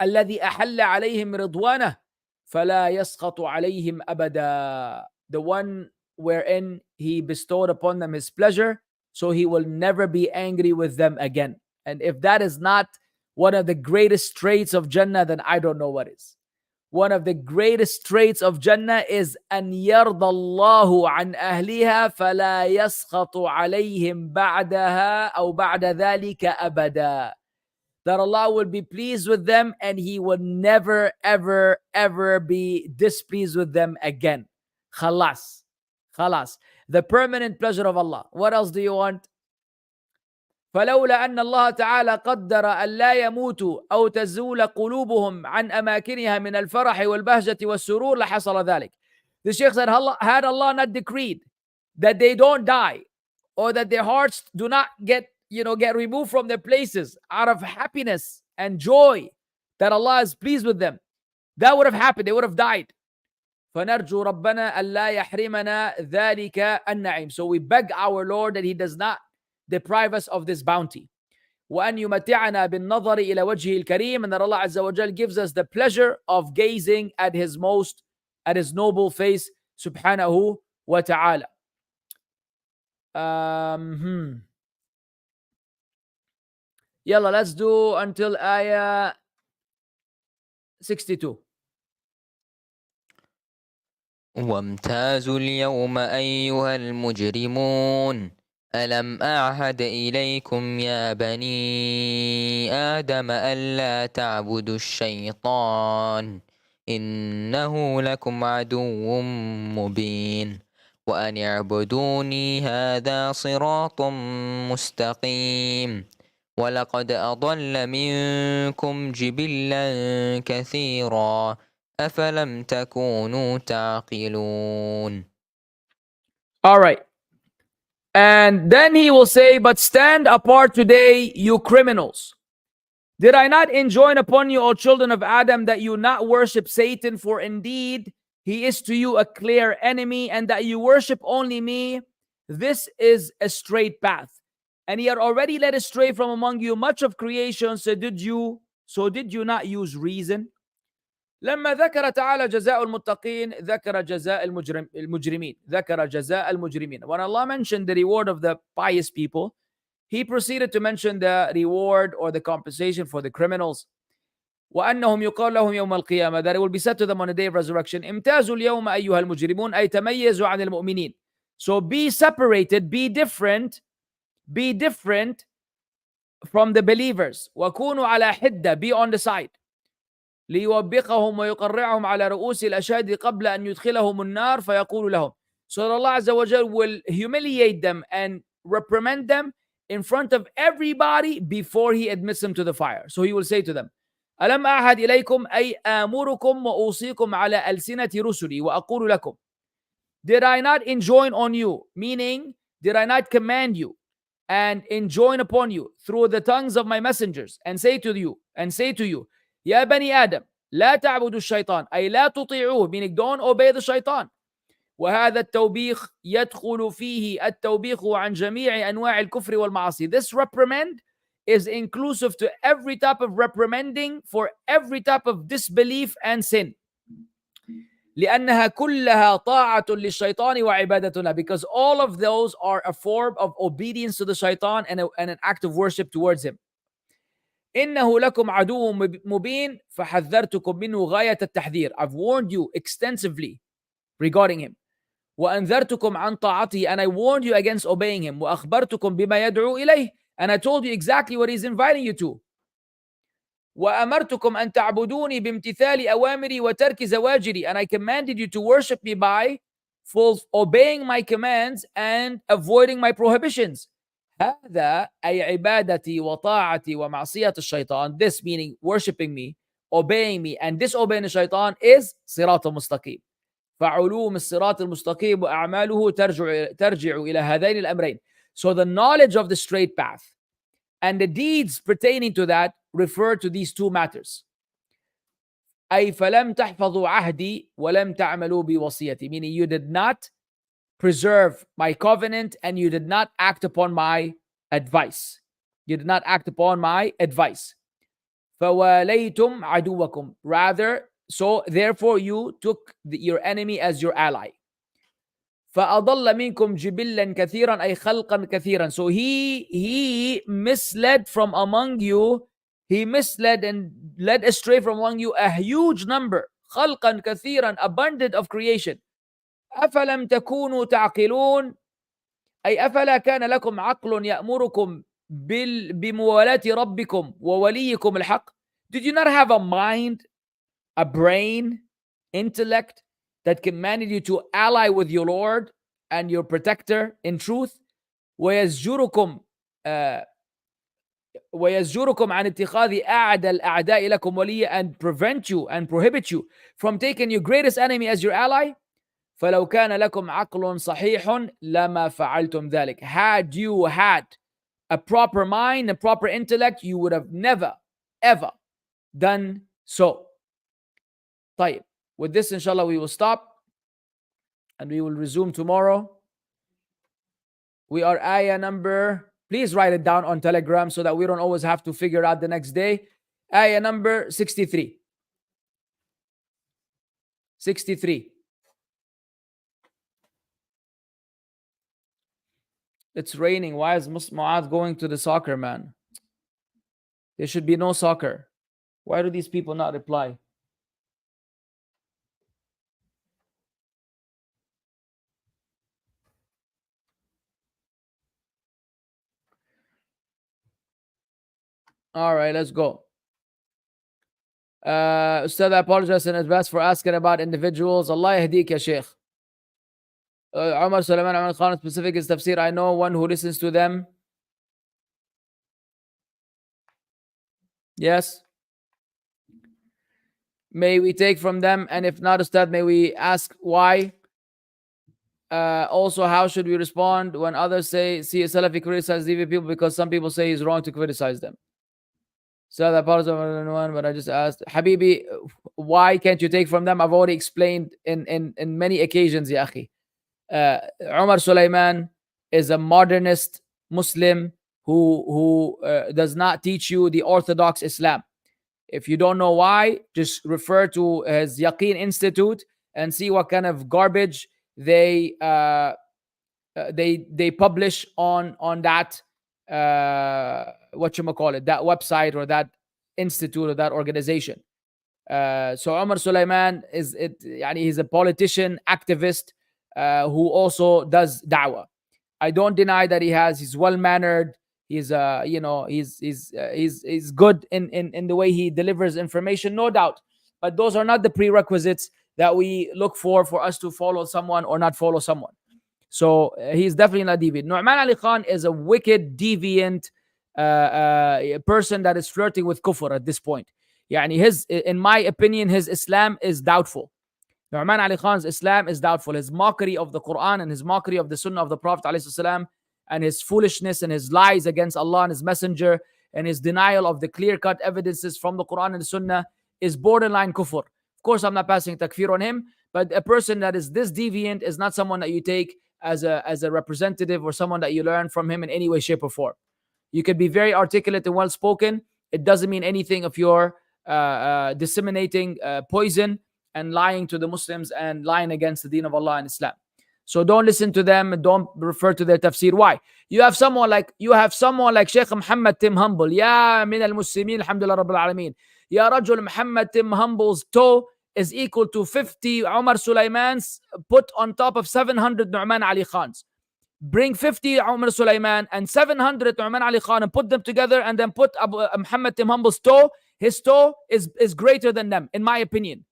الذي أحل عليهم رضوانه فلا يسخط عليهم أبدا, the one wherein He bestowed upon them His pleasure, so He will never be angry with them again. And if that is not one of the greatest traits of Jannah, then I don't know what is. One of the greatest traits of Jannah is أن يرضى الله عن أهلها فلا يسخط عليهم بعدها أو بعد ذلك أبدا. That Allah will be pleased with them, and He will never, ever, ever be displeased with them again. Khalas. Khalas. The permanent pleasure of Allah. What else do you want? فلولا أن الله تعالى قدر أن لا يموتوا أو تزول قلوبهم عن أماكنها من الفرح والبهجة والسرور لحصل ذلك. The Shaykh said, had Allah not decreed that they don't die, or that their hearts do not get removed from their places out of happiness and joy that Allah is pleased with them, that would have happened. They would have died. فنرجو ربنا ألا يحرمنا ذلك النعيم. So we beg our Lord that He does not deprive us of this bounty. وأن يمتعنا بالنظر إلى وجهه الكريم, and that Allah Azza wa Jal gives us the pleasure of gazing at His noble face, subhanahu wa ta'ala. Yalla, let's do until ayah 62. وامتازوا اليوم أيها المجرمون ألم أعهد إليكم يا بني آدم ألا تعبدوا الشيطان إنه لكم عدو مبين وأن اعبدوني هذا صراط مستقيم ولقد أضل منكم جبلا كثيرا أفلم تكونوا تعقلون. All right. And then He will say, but stand apart today, you criminals. Did I not enjoin upon you, O children of Adam, that you not worship Satan, for indeed he is to you a clear enemy, and that you worship only me? This is a straight path. And He had already led astray from among you much of creation, so did you not use reason? لما ذكر تعالى جزاء المتقين ذكر جزاء المجرمين. ذكر جزاء المجرمين. When Allah mentioned the reward of the pious people, He proceeded to mention the reward or the compensation for the criminals. وأنهم يقال لهم يوم القيامة, that it will be said to them on the day of resurrection, امتازوا اليوم أيها المجرمون, أي تميزوا عن المؤمنين. So be separated, be different from the believers. وكونوا على حدة, be on the side. ليوبقهم ويقرعهم على رؤوس الأشهاد قبل أن يدخلهم النار فيقول لهم. So that Allah Azza wa Jal will humiliate them and reprimand them in front of everybody before He admits them to the fire. So He will say to them, ألم أعهد إليكم أي آمركم وأوصيكم على ألسنة رسلي وأقول لكم. Did I not enjoin on you, meaning did I not command you and enjoin upon you through the tongues of my messengers, and say to you, يا بني آدم لا تعبدوا الشيطان, أي لا تطيعوه, meaning don't obey the shaitan. وهذا التوبيخ يدخل فيه التوبيخ عن جميع أنواع الكفر والمعاصي. This reprimand is inclusive to every type of reprimanding for every type of disbelief and sin. لأنها كلها طاعة للشيطان وعبادة له, because all of those are a form of obedience to the shaitan and an act of worship towards him. إنه لكم عدو مبين فحذرتكم منه غاية التحذير. I've warned you extensively regarding him. وأنذرتكم عن طاعته, and I warned you against obeying him. وأخبرتكم بما يدعو إليه, and I told you exactly what he's inviting you to. وأمرتكم أن تعبدوني بامتثال أوامري وترك زواجري, and I commanded you to worship me by obeying my commands and avoiding my prohibitions. هذا أي عبادتي وطاعتي ومعصية الشيطان. This meaning worshiping me, obeying me, and disobeying the shaitan is صراط مستقيم. فعلوم الصراط المستقيم وأعماله ترجع إلى هذين الأمرين. So the knowledge of the straight path and the deeds pertaining to that refer to these two matters. أي فلم تحفظوا عهدي ولم تعملوا بوصيتي, meaning you did not preserve my covenant and you did not act upon my advice. فواليتم عدوكم, rather, so therefore you took your enemy as your ally. فأضل منكم جبلا كثيرا أي خلقا كثيرا. So he misled from among you, he misled and led astray from among you a huge number. خلقا كثيرا, abundant of creation. أفلم تكونوا تعقلون, أي أفلا كان لكم عقل يأمركم بموالاة ربكم ووليكم الحق. Did you not have a mind, a brain, intellect that commanded you to ally with your Lord and your protector in truth? ويزجركم عن اتخاذ أعدى الأعداء لكم وليا, and prevent you and prohibit you from taking your greatest enemy as your ally. فلو كان لكم عقل صحيح لما فعلتم ذلك. Had you had a proper mind, a proper intellect, you would have never, ever done so. طيب, with this inshallah we will stop and we will resume tomorrow. We are ayah number, please write it down on Telegram so that we don't always have to figure out the next day. Ayah number 63. 63. It's raining. Why is Mu'adh going to the soccer, man? There should be no soccer. Why do these people not reply? All right, let's go. Ustad, I apologize in advance for asking about individuals. Allah yahdik ya Sheikh. Umar Sulaiman Ahmed Khan specific is tafsir. I know one who listens to them. Yes. May we take from them, and if not, Ustad, may we ask why? Also, how should we respond when others see a Salafi criticize DV people because some people say he's wrong to criticize them? So I apologize for anyone, but I just asked, Habibi, why can't you take from them? I've already explained in many occasions, ya akhi. Umar Sulaiman is a modernist Muslim who does not teach you the orthodox Islam. If you don't know why, just refer to his Yaqeen Institute and see what kind of garbage they publish on that that website or that institute or that organization. So Umar Sulaiman he's a politician, activist who also does da'wah. I don't deny that he's well mannered. He's he's good in the way he delivers information, no doubt. But those are not the prerequisites that we look for us to follow someone or not follow someone. So he's definitely not deviant. Nu'man Ali Khan is a wicked, deviant person that is flirting with kufr at this point. In my opinion, his Islam is doubtful. Nu'man Ali Khan's Islam is doubtful. His mockery of the Quran and his mockery of the Sunnah of the Prophet ﷺ, and his foolishness and his lies against Allah and his Messenger and his denial of the clear-cut evidences from the Quran and the Sunnah is borderline kufr. Of course, I'm not passing takfir on him, but a person that is this deviant is not someone that you take as a representative or someone that you learn from him in any way, shape, or form. You can be very articulate and well spoken. It doesn't mean anything if you're disseminating poison and lying to the Muslims and lying against the deen of Allah and Islam. So don't listen to them and don't refer to their tafsir. Why? You have someone like Sheikh Muhammad Tim Humble. Ya min al-Muslimin, alhamdulillah rabbil alameen. Ya Rajul, Muhammad Tim Humble's toe is equal to 50 Umar Sulaiman's put on top of 700 Nu'man Ali Khans. Bring 50 Umar Sulaiman and 700 Nu'man Ali Khan and put them together and then put Muhammad Tim Humble's toe. His toe is greater than them, in my opinion.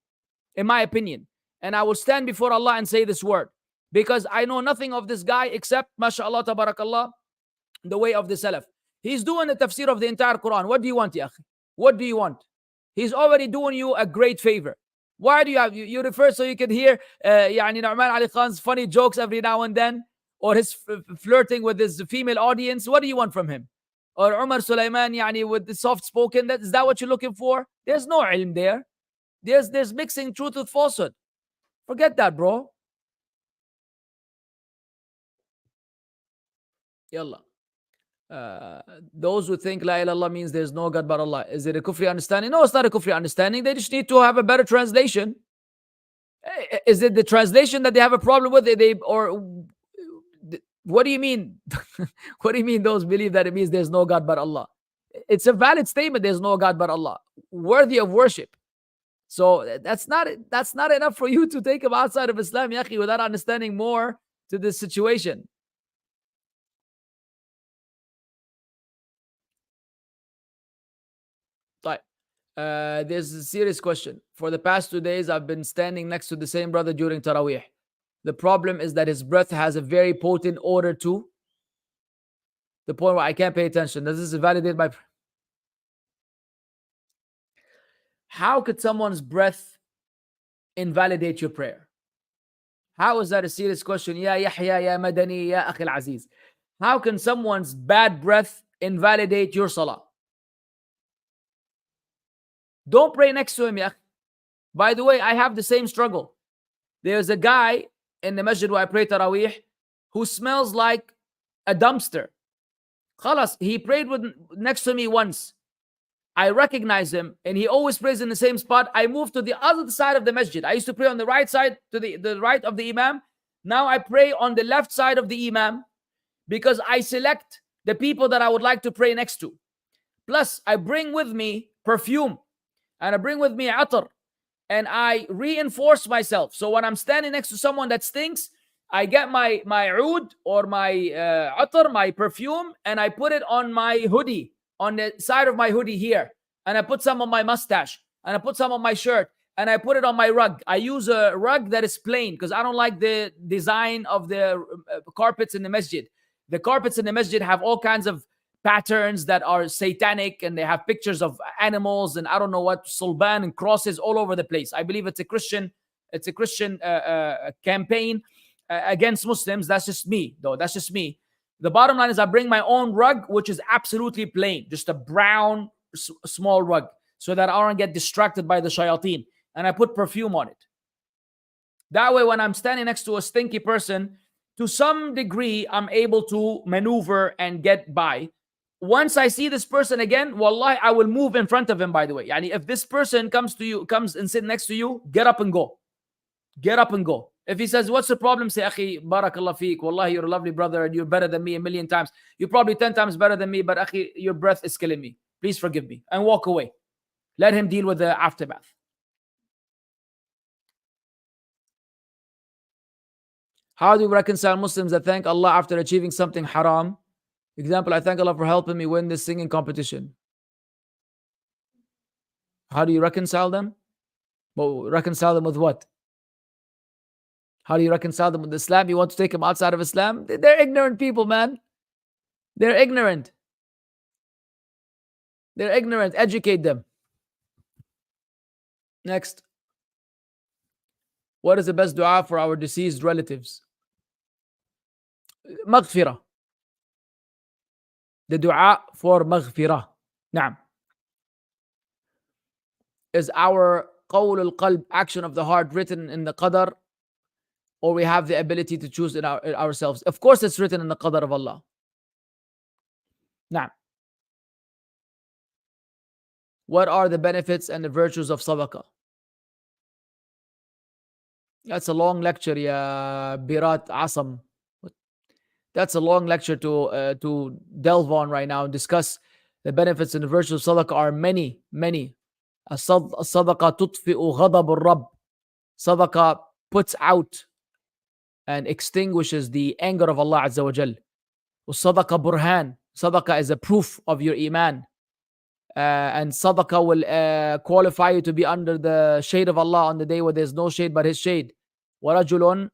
In my opinion. And I will stand before Allah and say this word. Because I know nothing of this guy except, mashallah, tabarakallah, the way of the Salaf. He's doing the tafsir of the entire Quran. What do you want, ya akhi? What do you want? He's already doing you a great favor. Why do you refer so you can hear Nu'man Ali Khan's funny jokes every now and then, or his flirting with his female audience? What do you want from him? Or Umar Sulaiman with the soft spoken, is that what you're looking for? There's no ilm there. There's mixing truth with falsehood. Forget that, bro. Yalla. Those who think La ilaha illallah means there's no God but Allah. Is it a kufri understanding? No, it's not a kufri understanding. They just need to have a better translation. Is it the translation that they have a problem with? What do you mean? What do you mean those believe that it means there's no God but Allah? It's a valid statement, there's no God but Allah, worthy of worship. So that's not enough for you to take him outside of Islam, yaqi, without understanding more to this situation. There's a serious question. For the past 2 days, I've been standing next to the same brother during Taraweeh. The problem is that his breath has a very potent odor to the point where I can't pay attention. Does this validate my... How could someone's breath invalidate your prayer? How is that a serious question? Ya Yahya, ya Madani, ya Akhi al-Aziz. How can someone's bad breath invalidate your salah? Don't pray next to him, ya. By the way, I have the same struggle. There's a guy in the masjid where I pray Taraweeh who smells like a dumpster. Khalas, he prayed next to me once. I recognize him and he always prays in the same spot. I moved to the other side of the masjid. I used to pray on the right side, to the right of the imam. Now I pray on the left side of the imam because I select the people that I would like to pray next to. Plus, I bring with me perfume and I bring with me atar and I reinforce myself. So when I'm standing next to someone that stinks, I get my oud or my atar, my perfume, and I put it on my hoodie, on the side of my hoodie here. And I put some on my mustache and I put some on my shirt and I put it on my rug. I use a rug that is plain because I don't like the design of the carpets in the masjid. The carpets in the masjid have all kinds of patterns that are satanic and they have pictures of animals and I don't know what, sulban and crosses all over the place. I believe it's a Christian campaign against Muslims. That's just me, though. That's just me. The bottom line is I bring my own rug, which is absolutely plain, just a brown small rug, so that I don't get distracted by the shayateen. And I put perfume on it. That way, when I'm standing next to a stinky person, to some degree, I'm able to maneuver and get by. Once I see this person again, wallahi, I will move in front of him, by the way. Yani if this person comes and sit next to you, get up and go. Get up and go. If he says, what's the problem? Say, Akhi, barakallah feek. Wallahi, you're a lovely brother and you're better than me a million times. You're probably 10 times better than me, but Akhi, your breath is killing me. Please forgive me. And walk away. Let him deal with the aftermath. How do you reconcile Muslims that thank Allah after achieving something haram? Example, I thank Allah for helping me win this singing competition. How do you reconcile them? Well, reconcile them with what? How do you reconcile them with Islam? You want to take them outside of Islam? They're ignorant people, man. They're ignorant. They're ignorant. Educate them. Next. What is the best dua for our deceased relatives? Maghfirah. The dua for maghfirah. Naam. Is our qawl al-qalb, action of the heart, written in the qadar, or we have the ability to choose in ourselves? Of course, it's written in the qadar of Allah. Naam. What are the benefits and the virtues of sadaqah? That's a long lecture, ya Birat Asam. That's a long lecture to delve on right now and discuss the benefits and the virtues of sadaqah are many, many. Sadaqah tutfi'u ghadab al-Rabb. Sadaqah puts out and extinguishes the anger of Allah Azza wa Jal. Sadaqah burhan. Sadaqah is a proof of your iman. And sadaqah will qualify you to be under the shade of Allah on the day where there's no shade but His shade. وَرَجُلٌ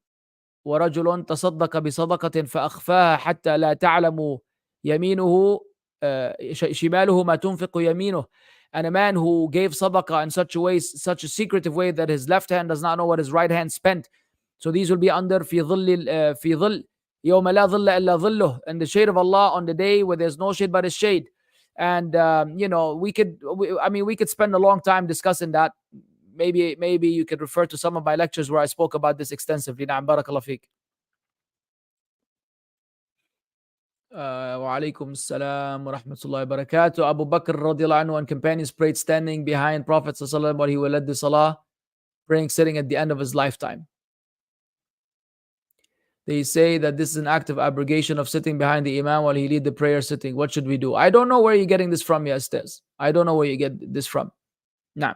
تَصَدَّقَ بِصَدَقَةٍ فَأَخْفَاهَا حَتَّى لَا تَعْلَمُ يَمِينُهُ شِمَالُهُ مَا تُنْفِقُ يَمِينُهُ. And a man who gave sadaqah in such a way, such a secretive way, that his left hand does not know what his right hand spent. So these will be under في ظل يوم لا ظل إلا ظله, in the shade of Allah on the day where there's no shade but His shade. And we could spend a long time discussing that. Maybe you could refer to some of my lectures where I spoke about this extensively. Na'am, barakallah feek. Wa alaikum assalam wa rahmatullahi wa barakatuh. Abu Bakr radiallahu anhu and companions prayed standing behind Prophet sallallahu alaihi wasallam while he will lead the salah, praying sitting at the end of his lifetime. They say that this is an act of abrogation of sitting behind the imam while he lead the prayer sitting. What should we do? I don't know where you're getting this from, ya Estes. I don't know where you get this from. Nah.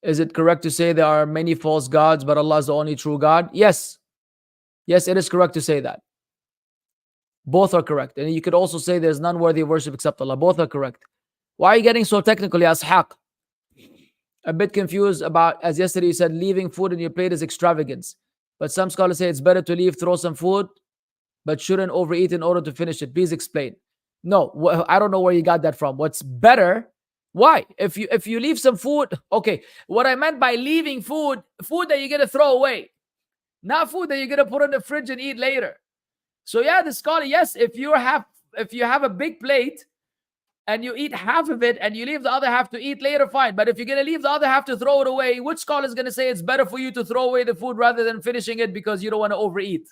Is it correct to say there are many false gods, but Allah is the only true God? Yes. Yes, it is correct to say that. Both are correct. And you could also say there's none worthy of worship except Allah. Both are correct. Why are you getting so technical, ya Ashaq? A bit confused about, as yesterday you said, leaving food in your plate is extravagance. But some scholars say it's better to leave, throw some food, but shouldn't overeat in order to finish it. Please explain. No, I don't know where you got that from. What's better Why? If you leave some food, okay. What I meant by leaving food that you're gonna throw away, not food that you're gonna put in the fridge and eat later. So yeah, the scholar, yes, if you have a big plate and you eat half of it and you leave the other half to eat later, fine. But if you're gonna leave the other half to throw it away, which scholar is gonna say it's better for you to throw away the food rather than finishing it because you don't want to overeat?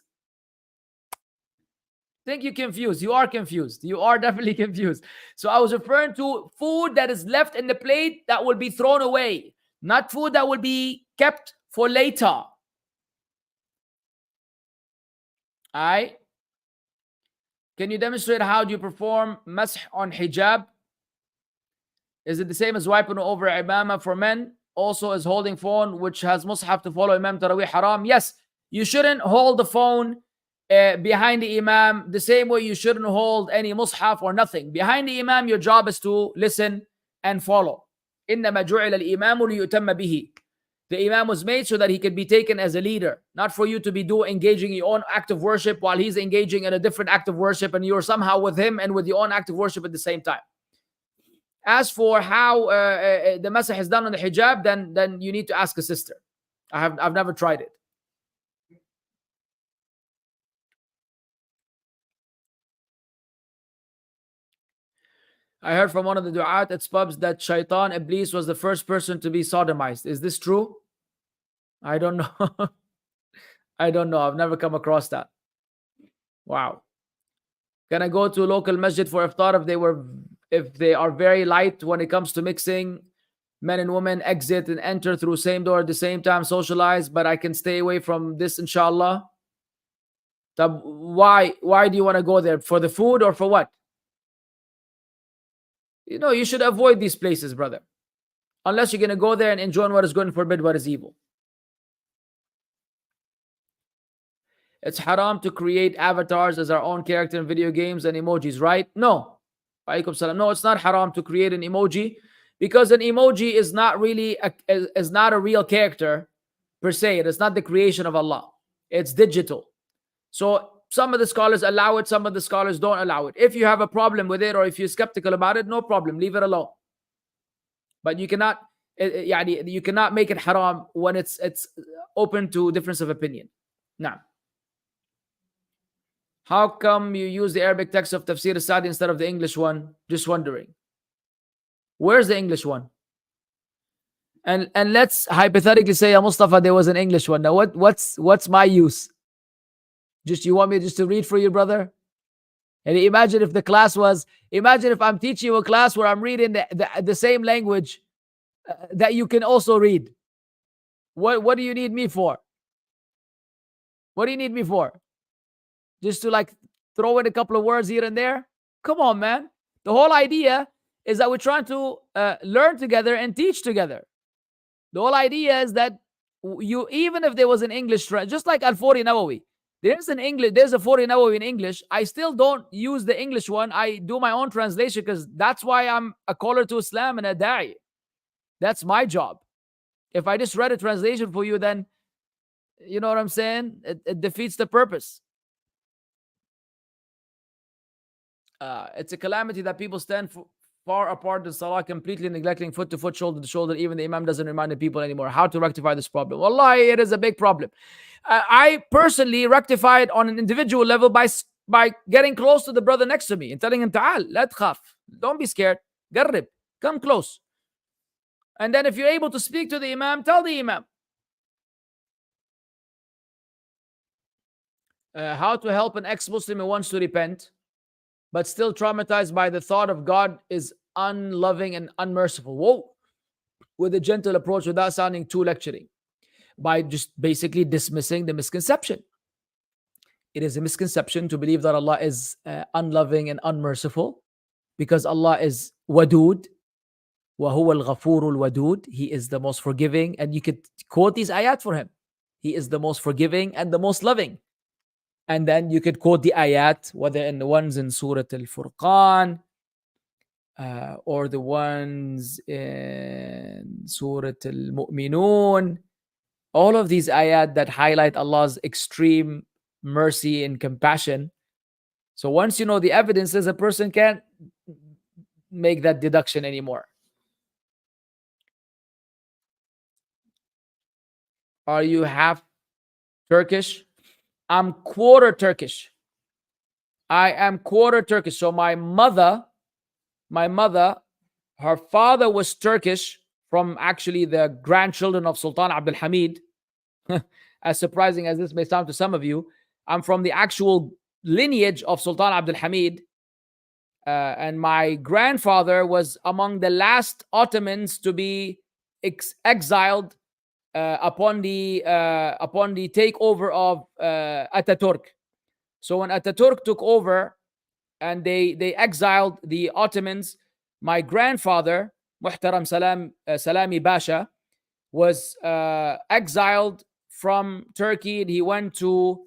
Think you're confused. You are confused. You are definitely confused. So I was referring to food that is left in the plate that will be thrown away, not food that will be kept for later. All right. Can you demonstrate how do you perform masah on hijab? Is it the same as wiping over imamah for men? Also, is holding phone which has mushaf to follow Imam Tarawih haram? Yes, you shouldn't hold the phone behind the imam the same way you shouldn't hold any mushaf or nothing. Behind the imam, your job is to listen and follow. إِنَّمَا جُعِلَ الْإِمَامُ لِيُؤْتَمَّ بِهِ. The imam was made so that he could be taken as a leader, not for you to be engaging in your own act of worship while he's engaging in a different act of worship and you're somehow with him and with your own act of worship at the same time. As for how the masah is done on the hijab, then you need to ask a sister. I've never tried it. I heard from one of the du'at at pubs that Shaitan Iblis was the first person to be sodomized. Is this true? I don't know. I don't know. I've never come across that. Wow. Can I go to a local masjid for iftar if they are very light when it comes to mixing? Men and women exit and enter through same door at the same time, socialize, but I can stay away from this, inshallah. Why do you want to go there? For the food or for what? You should avoid these places, brother. Unless you're going to go there and enjoy what is good and forbid what is evil. It's haram to create avatars as our own character in video games and emojis, right? No. No, it's not haram to create an emoji because an emoji is not really is not a real character per se. It is not the creation of Allah. It's digital. So some of the scholars allow it, some of the scholars don't allow it. If you have a problem with it or if you're skeptical about it, no problem, leave it alone. But you cannot make it haram when it's open to difference of opinion. Now, how come you use the Arabic text of Tafseer Sa'di instead of the English one? Just wondering. Where's the English one? And let's hypothetically say, Mustafa, there was an English one. Now, what's my use? You want me just to read for you, brother? And imagine if I'm teaching you a class where I'm reading the same language that you can also read. What do you need me for? What do you need me for? Just to throw in a couple of words here and there? Come on, man. The whole idea is that we're trying to learn together and teach together. The whole idea is that even if there was an English, just like Al-Fawri Nawawi, there's a Fawri Nawawi in English. I still don't use the English one. I do my own translation because that's why I'm a caller to Islam and a da'i. That's my job. If I just read a translation for you, then you know what I'm saying? It defeats the purpose. It's a calamity that people stand far apart in salah, completely neglecting foot to foot, shoulder to shoulder. Even the imam doesn't remind the people anymore. How to rectify this problem? Wallahi, it is a big problem. I personally rectified on an individual level by getting close to the brother next to me and telling him, Ta'al, la tkhaf. Don't be scared. Garrib. Come close. And then if you're able to speak to the imam, tell the imam. How to help an ex-Muslim who wants to repent, but still traumatized by the thought of God is unloving and unmerciful. Whoa. With a gentle approach without sounding too lecturing. By just basically dismissing the misconception. It is a misconception to believe that Allah is unloving and unmerciful because Allah is wadud. وَهُوَ الْغَفُورُ الْوَدُودُ. He is the most forgiving, and you could quote these ayat for him. He is the most forgiving and the most loving. And then you could quote the ayat, whether in the ones in Surah Al-Furqan or the ones in Surah Al-Mu'minun. All of these ayat that highlight Allah's extreme mercy and compassion. So once you know the evidences, a person can't make that deduction anymore. Are you half Turkish? I'm quarter Turkish. I am quarter Turkish. So my mother, her father was Turkish, from actually the grandchildren of Sultan Abdul Hamid. As surprising as this may sound to some of you, I'm from the actual lineage of Sultan Abdul Hamid. And my grandfather was among the last Ottomans to be exiled upon the takeover of Ataturk. So when Ataturk took over and they exiled the Ottomans, my grandfather, Muhtaram Salami Basha, was exiled from Turkey, and he went to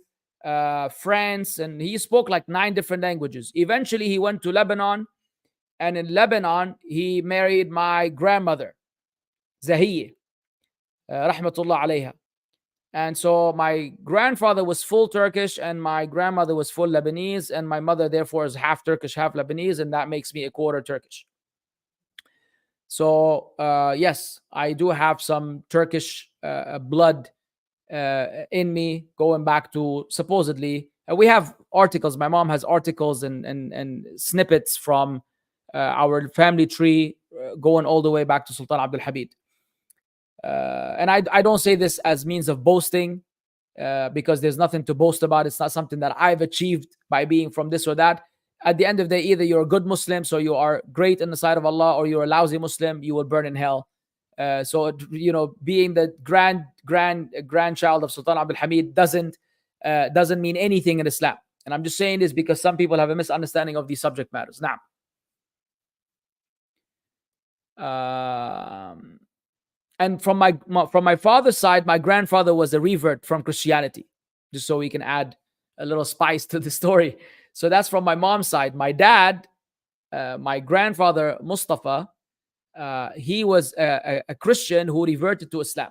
France, and he spoke like 9 different languages. Eventually, he went to Lebanon, and in Lebanon, he married my grandmother, Zahiyeh, rahmatullah alayha. And so my grandfather was full Turkish, and my grandmother was full Lebanese, and my mother, therefore, is half Turkish, half Lebanese, and that makes me a quarter Turkish. So, yes, I do have some Turkish blood in me, going back to supposedly. We have articles. My mom has articles and snippets from our family tree going all the way back to Sultan Abdul Hamid. And I don't say this as means of boasting, because there's nothing to boast about. It's not something that I've achieved by being from this or that. At the end of the day, either you're a good Muslim, so you are great in the sight of Allah, or you're a lousy Muslim, you will burn in hell. So, being the grandchild of Sultan Abdul Hamid doesn't mean anything in Islam. And I'm just saying this because some people have a misunderstanding of these subject matters. Now, and from my father's side, my grandfather was a revert from Christianity, just so we can add a little spice to the story. So that's from my mom's side. My dad, my grandfather Mustafa, he was a Christian who reverted to Islam,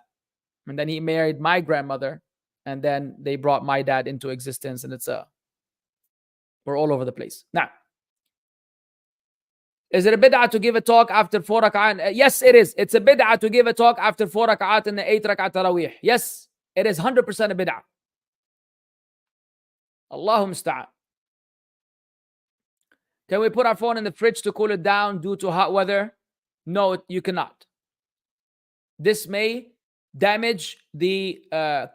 and then he married my grandmother, and then they brought my dad into existence, and we're all over the place. Now, is it a bid'ah to give a talk after 4 rak'at? Yes, it is. It's a bid'ah to give a talk after 4 rak'at in the 8 rak'at tarawih. Yes, it is 100% a bid'ah. Allahumma musta'an. Can we put our phone in the fridge to cool it down due to hot weather? No, you cannot. This may damage the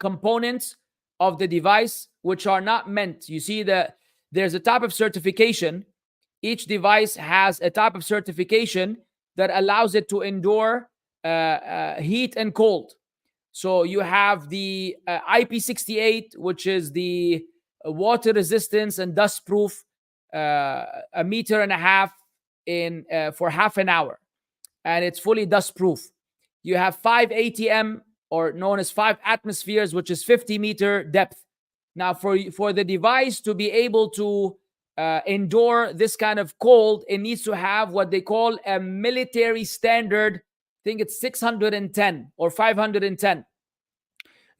components of the device, which are not meant. You see that there's a type of certification. Each device has a type of certification that allows it to endure heat and cold. So you have the IP68, which is the water resistance and dust proof, 1.5 meters in for half an hour, and it's fully dust proof. You have 5 ATM, or known as 5 atmospheres, which is 50-meter depth. Now, for the device to be able to endure this kind of cold, it needs to have what they call a military standard. I think it's 610 or 510.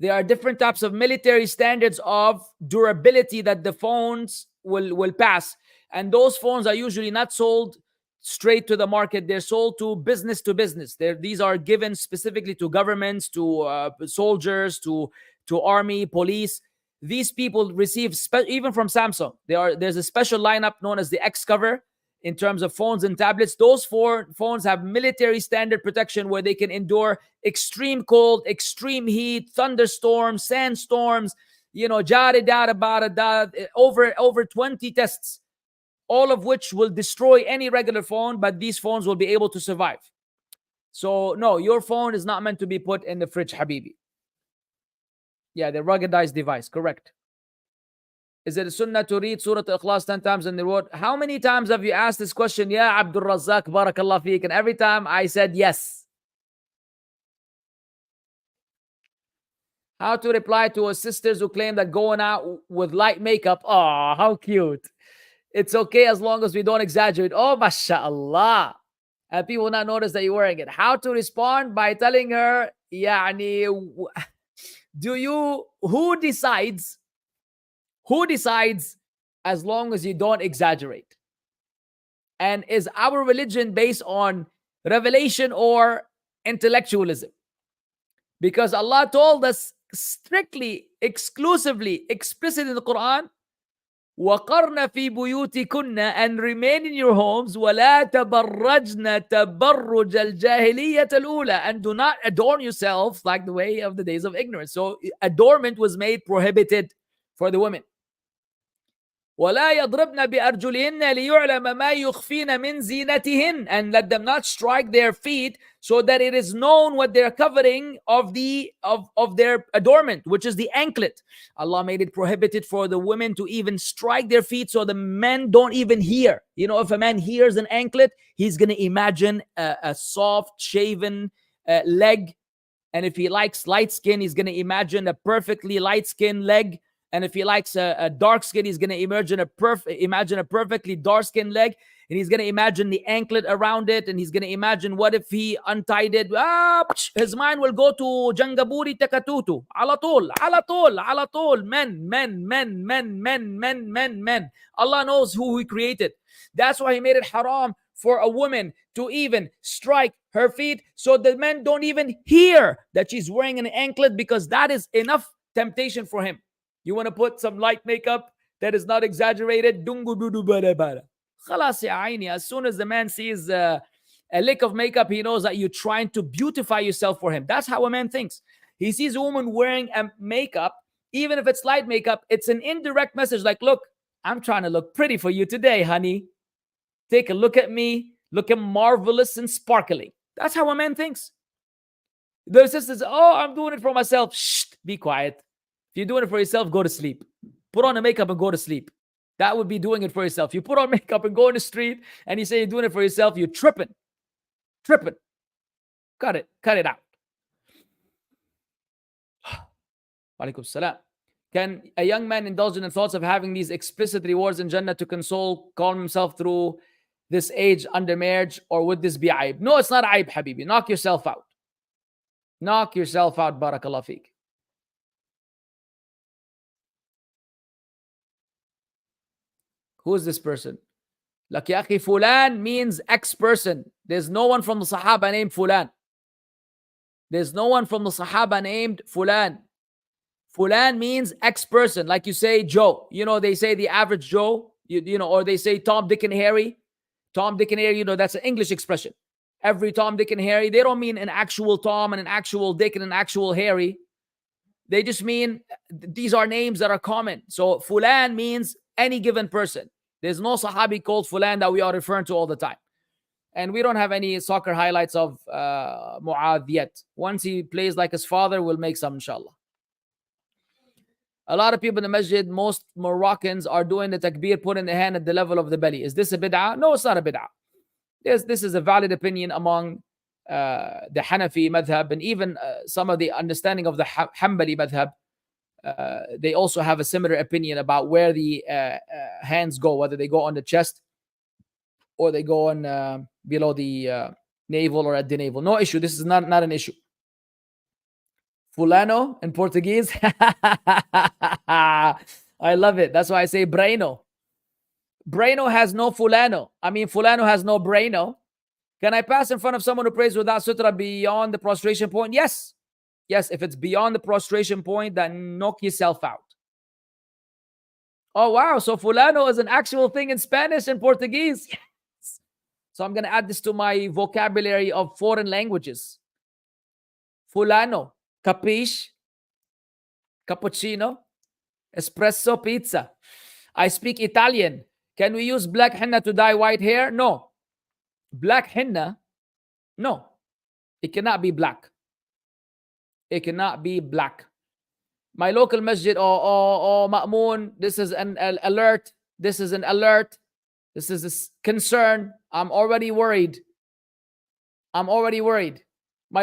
There are different types of military standards of durability that the phones will pass. And those phones are usually not sold straight to the market. They're sold to business. These are given specifically to governments, to soldiers, to army, police. These people receive, even from Samsung, there's a special lineup known as the X cover in terms of phones and tablets. Those 4 phones have military standard protection where they can endure extreme cold, extreme heat, thunderstorms, sandstorms, over 20 tests, all of which will destroy any regular phone, but these phones will be able to survive. So no, your phone is not meant to be put in the fridge, Habibi. Yeah, the ruggedized device, correct. Is it a sunnah to read Surah Al-Ikhlas 10 times in the road? How many times have you asked this question? Yeah, Abdul Razzaq, barakallah feek. And every time I said yes. How to reply to our sisters who claim that going out with light makeup, oh, how cute. It's okay as long as we don't exaggerate. Oh, mashallah. And people will not notice that you're wearing it. How to respond? By telling her, yani, who decides as long as you don't exaggerate? And is our religion based on revelation or intellectualism? Because Allah told us strictly, exclusively, explicit in the Quran. وَقَرْنَ فِي بُيُوتِكُنَّ, and remain in your homes. وَلَا تَبَرَّجْنَ تَبَرُّجَ الْجَاهِلِيَّةَ الْأُولَى, and do not adorn yourself like the way of the days of ignorance. So adornment was made prohibited for the women. وَلَا يَضْرِبْنَ بِأَرْجُلِهِنَّ لِيُعْلَمَ مَا يُخْفِينَ مِنْ زِينَتِهِنَّ, and let them not strike their feet so that it is known what they're covering of their adornment, which is the anklet. Allah made it prohibited for the women to even strike their feet so the men don't even hear. You know, if a man hears an anklet, he's going to imagine a soft shaven leg. And if he likes light skin, he's going to imagine a perfectly light skin leg. And if he likes a dark skin, he's going to imagine a perfectly dark skin leg. And he's going to imagine the anklet around it. And he's going to imagine, what if he untied it? His mind will go to Jangaburi Tekatutu. Alatul, alatul, alatul. Men. Allah knows who He created. That's why He made it haram for a woman to even strike her feet so the men don't even hear that she's wearing an anklet, because that is enough temptation for him. You want to put some light makeup that is not exaggerated? Dungu dudu bara bara. Khalas ya aini. As soon as the man sees a lick of makeup, he knows that you're trying to beautify yourself for him. That's how a man thinks. He sees a woman wearing a makeup, even if it's light makeup, it's an indirect message like, look, I'm trying to look pretty for you today, honey. Take a look at me, looking marvelous and sparkling. That's how a man thinks. The sisters, oh, I'm doing it for myself. Shh, be quiet. If you're doing it for yourself, go to sleep. Put on the makeup and go to sleep. That would be doing it for yourself. You put on makeup and go in the street and you say you're doing it for yourself, you're tripping. Tripping. Cut it out. Walaikum salam. Can a young man indulge in the thoughts of having these explicit rewards in Jannah to calm himself through this age under marriage, or would this be aib? No, it's not aib, habibi. Knock yourself out. Knock yourself out, barakallah feek. Who is this person? Like, ya akhi, Fulan means X person. There's no one from the Sahaba named Fulan. There's no one from the Sahaba named Fulan. Fulan means X person. Like you say Joe. You know, they say the average Joe, you know, or they say Tom, Dick, and Harry. Tom, Dick, and Harry, you know, that's an English expression. Every Tom, Dick, and Harry. They don't mean an actual Tom and an actual Dick and an actual Harry. They just mean these are names that are common. So Fulan means any given person. There's no Sahabi called Fulan that we are referring to all the time. And we don't have any soccer highlights of Mu'adh yet. Once he plays like his father, we'll make some, inshallah. A lot of people in the masjid, most Moroccans, are doing the takbir, putting the hand at the level of the belly. Is this a bid'ah? No, it's not a bid'ah. This is a valid opinion among the Hanafi madhab, and even some of the understanding of the Hanbali madhab. They also have a similar opinion about where the hands go, whether they go on the chest or they go on below the navel or at the navel. No issue. This is not an issue. Fulano in Portuguese. I love it. That's why I say Braino. Braino has no Fulano. I mean, Fulano has no Braino. Can I pass in front of someone who prays without sutra beyond the prostration point? Yes. Yes, if it's beyond the prostration point, then knock yourself out. Oh, wow. So Fulano is an actual thing in Spanish and Portuguese. Yes. So I'm going to add this to my vocabulary of foreign languages. Fulano. Capiche, cappuccino, espresso, pizza. I speak Italian. Can we use black henna to dye white hair? No. Black henna? No. It cannot be black. It cannot be black. My local masjid, Ma'moon, this is an alert. This is an alert. This is a concern. I'm already worried. My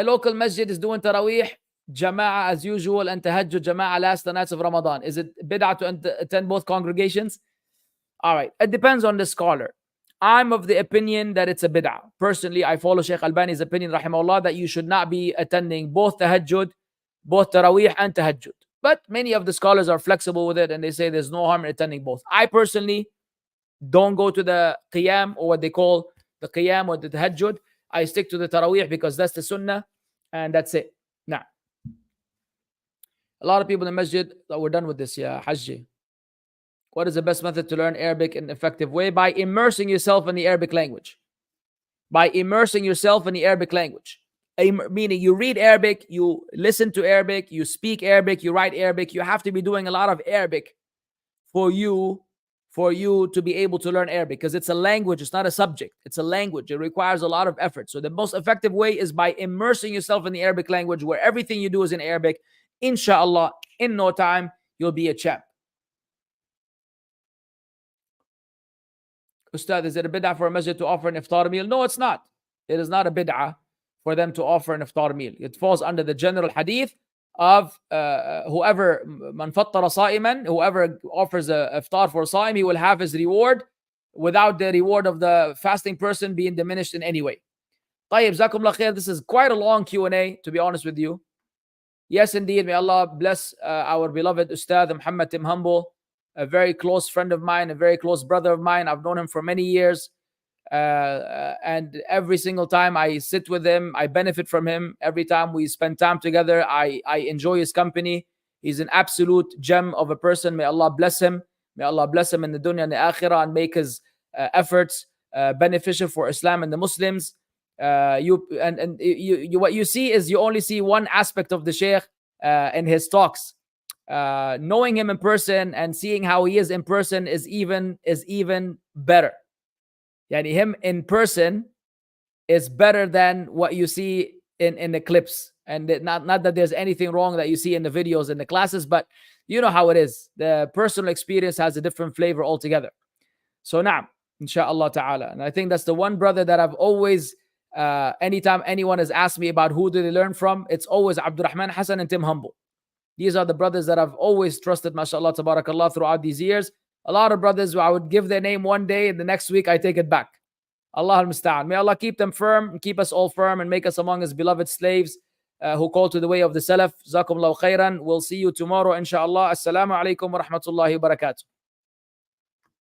local masjid is doing Taraweeh Jama'ah as usual and Tahajjud Jama'ah last nights of Ramadan. Is it bid'ah to attend both congregations? All right. It depends on the scholar. I'm of the opinion that it's a bid'ah. Personally, I follow Shaykh Albani's opinion, rahimahullah, that you should not be attending both Tahajjud, both Taraweeh and Tahajjud. But many of the scholars are flexible with it and they say there's no harm in attending both. I personally don't go to the Qiyam, or what they call the Qiyam or the Tahajjud. I stick to the Taraweeh because that's the Sunnah and that's it. Now, A lot of people in the masjid, we're done with this, yeah, Hajji. What is the best method to learn Arabic in an effective way? By immersing yourself in the Arabic language. By immersing yourself in the Arabic language. Meaning you read Arabic, you listen to Arabic, you speak Arabic, you write Arabic. You have to be doing a lot of Arabic for you to be able to learn Arabic, because it's a language, it's not a subject. It's a language. It requires a lot of effort. So the most effective way is by immersing yourself in the Arabic language, where everything you do is in Arabic. Inshallah, in no time, you'll be a champ. Ustad, is it a bid'ah for a masjid to offer an iftar meal? No, it's not. It is not a bid'ah for them to offer an iftar meal. It falls under the general hadith of whoever man fattara sa'iman, whoever offers a iftar for Sa'im, he will have his reward without the reward of the fasting person being diminished in any way. طيب, Jazakumullah khair. This is quite a long Q&A, to be honest with you. Yes, indeed. May Allah bless our beloved Ustad Muhammad Tim Humble, a very close friend of mine, a very close brother of mine. I've known him for many years. And every single time I sit with him, I benefit from him. Every time we spend time together, I enjoy his company. He's an absolute gem of a person. May Allah bless him. May Allah bless him in the dunya and the akhirah, and make his efforts beneficial for Islam and the Muslims. What you see is, you only see one aspect of the Shaykh in his talks. Knowing him in person and seeing how he is in person is even better. Yani him in person is better than what you see in the clips. And not that there's anything wrong that you see in the videos in the classes, but you know how it is. The personal experience has a different flavor altogether. So na'am, inshallah ta'ala. And I think that's the one brother that I've always, anytime anyone has asked me about who did they learn from, it's always Abdurrahman Hassan and Tim Humble. These are the brothers that I've always trusted, mashallah, tabarakallah, throughout these years. A lot of brothers, I would give their name one day and the next week I take it back. Allah al-Musta'an. May Allah keep them firm and keep us all firm and make us among His beloved slaves who call to the way of the Salaf. Jazakumullahu khairan. We'll see you tomorrow, inshallah. Assalamu alaikum wa rahmatullahi wa barakatuh.